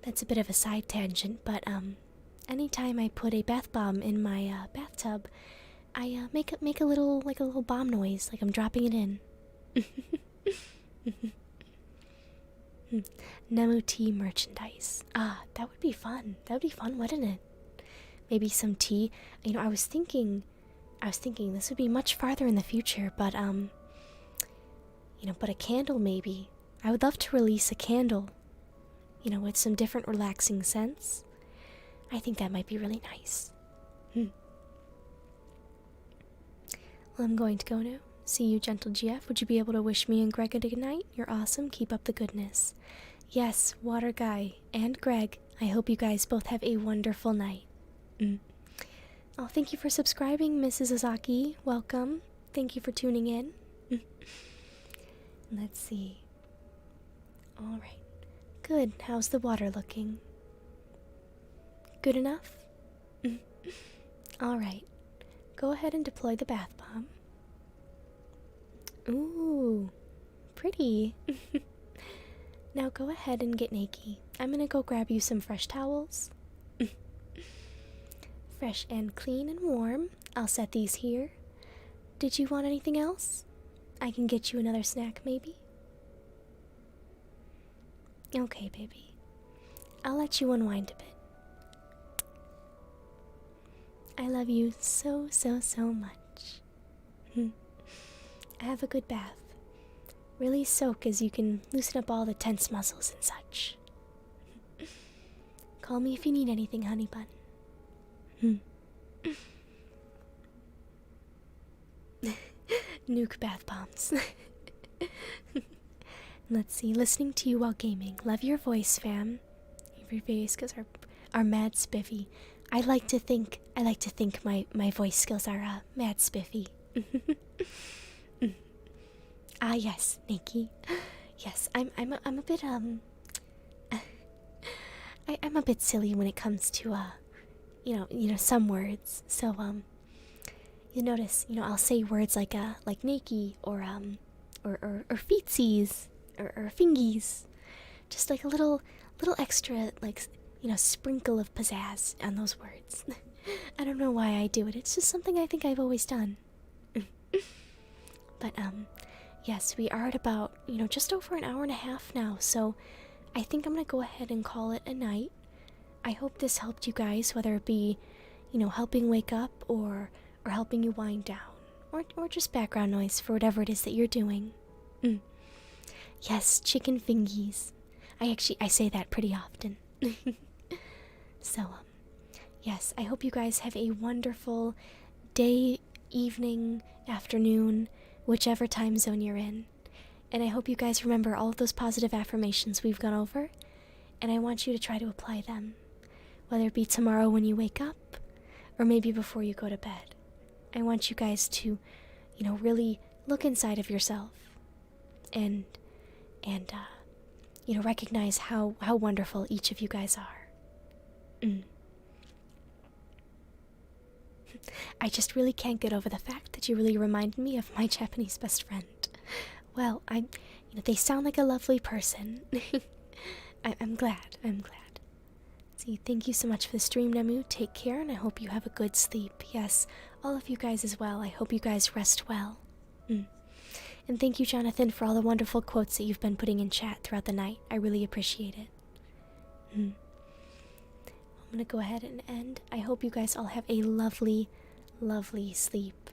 That's a bit of a side tangent, but anytime I put a bath bomb in my bath bathtub, I make a little bomb noise, like I'm dropping it in. Nemu tea merchandise. Ah, that would be fun. That would be fun, wouldn't it? Maybe some tea. You know, I was thinking this would be much farther in the future, but but a candle maybe. I would love to release a candle, with some different relaxing scents. I think that might be really nice. Well, I'm going to go now. See you, gentle GF. Would you be able to wish me and Greg a good night? You're awesome. Keep up the goodness. Yes, Water Guy and Greg. I hope you guys both have a wonderful night. Oh, thank you for subscribing, Mrs. Ozaki. Welcome. Thank you for tuning in. Let's see. Alright. Good. How's the water looking? Good enough? Alright. Go ahead and deploy the bath bomb. Ooh. Pretty. Now go ahead and get naked. I'm gonna go grab you some fresh towels. Fresh and clean and warm. I'll set these here. Did you want anything else? I can get you another snack, maybe? Okay, baby. I'll let you unwind a bit. I love you so, so, so much. Have a good bath. Really soak as you can loosen up all the tense muscles and such. Call me if you need anything, honey bun. Nuke bath bombs. Let's see. Listening to you while gaming. Love your voice, fam. Your face skills are mad spiffy. I like to think my voice skills are mad spiffy. Ah, yes, Nikki. Yes, I'm a bit I'm a bit silly when it comes to some words. So you notice, I'll say words like Nikki or feetsies or fingies. Just like a little extra sprinkle of pizzazz on those words. I don't know why I do it. It's just something I think I've always done. But yes, we are at about, just over an hour and a half now, so I think I'm gonna go ahead and call it a night. I hope this helped you guys, whether it be, helping wake up or helping you wind down, or just background noise for whatever it is that you're doing. Yes, chicken fingies. I say that pretty often. So, yes, I hope you guys have a wonderful day, evening, afternoon, whichever time zone you're in. And I hope you guys remember all of those positive affirmations we've gone over, and I want you to try to apply them, whether it be tomorrow when you wake up, or maybe before you go to bed. I want you guys to, really look inside of yourself and recognize how wonderful each of you guys are. I just really can't get over the fact that you really remind me of my Japanese best friend. Well, they sound like a lovely person. I'm glad. See, thank you so much for the stream, Nemu. Take care, and I hope you have a good sleep. Yes, all of you guys as well. I hope you guys rest well. And thank you, Jonathan, for all the wonderful quotes that you've been putting in chat throughout the night. I really appreciate it. I'm gonna go ahead and end. I hope you guys all have a lovely, lovely sleep.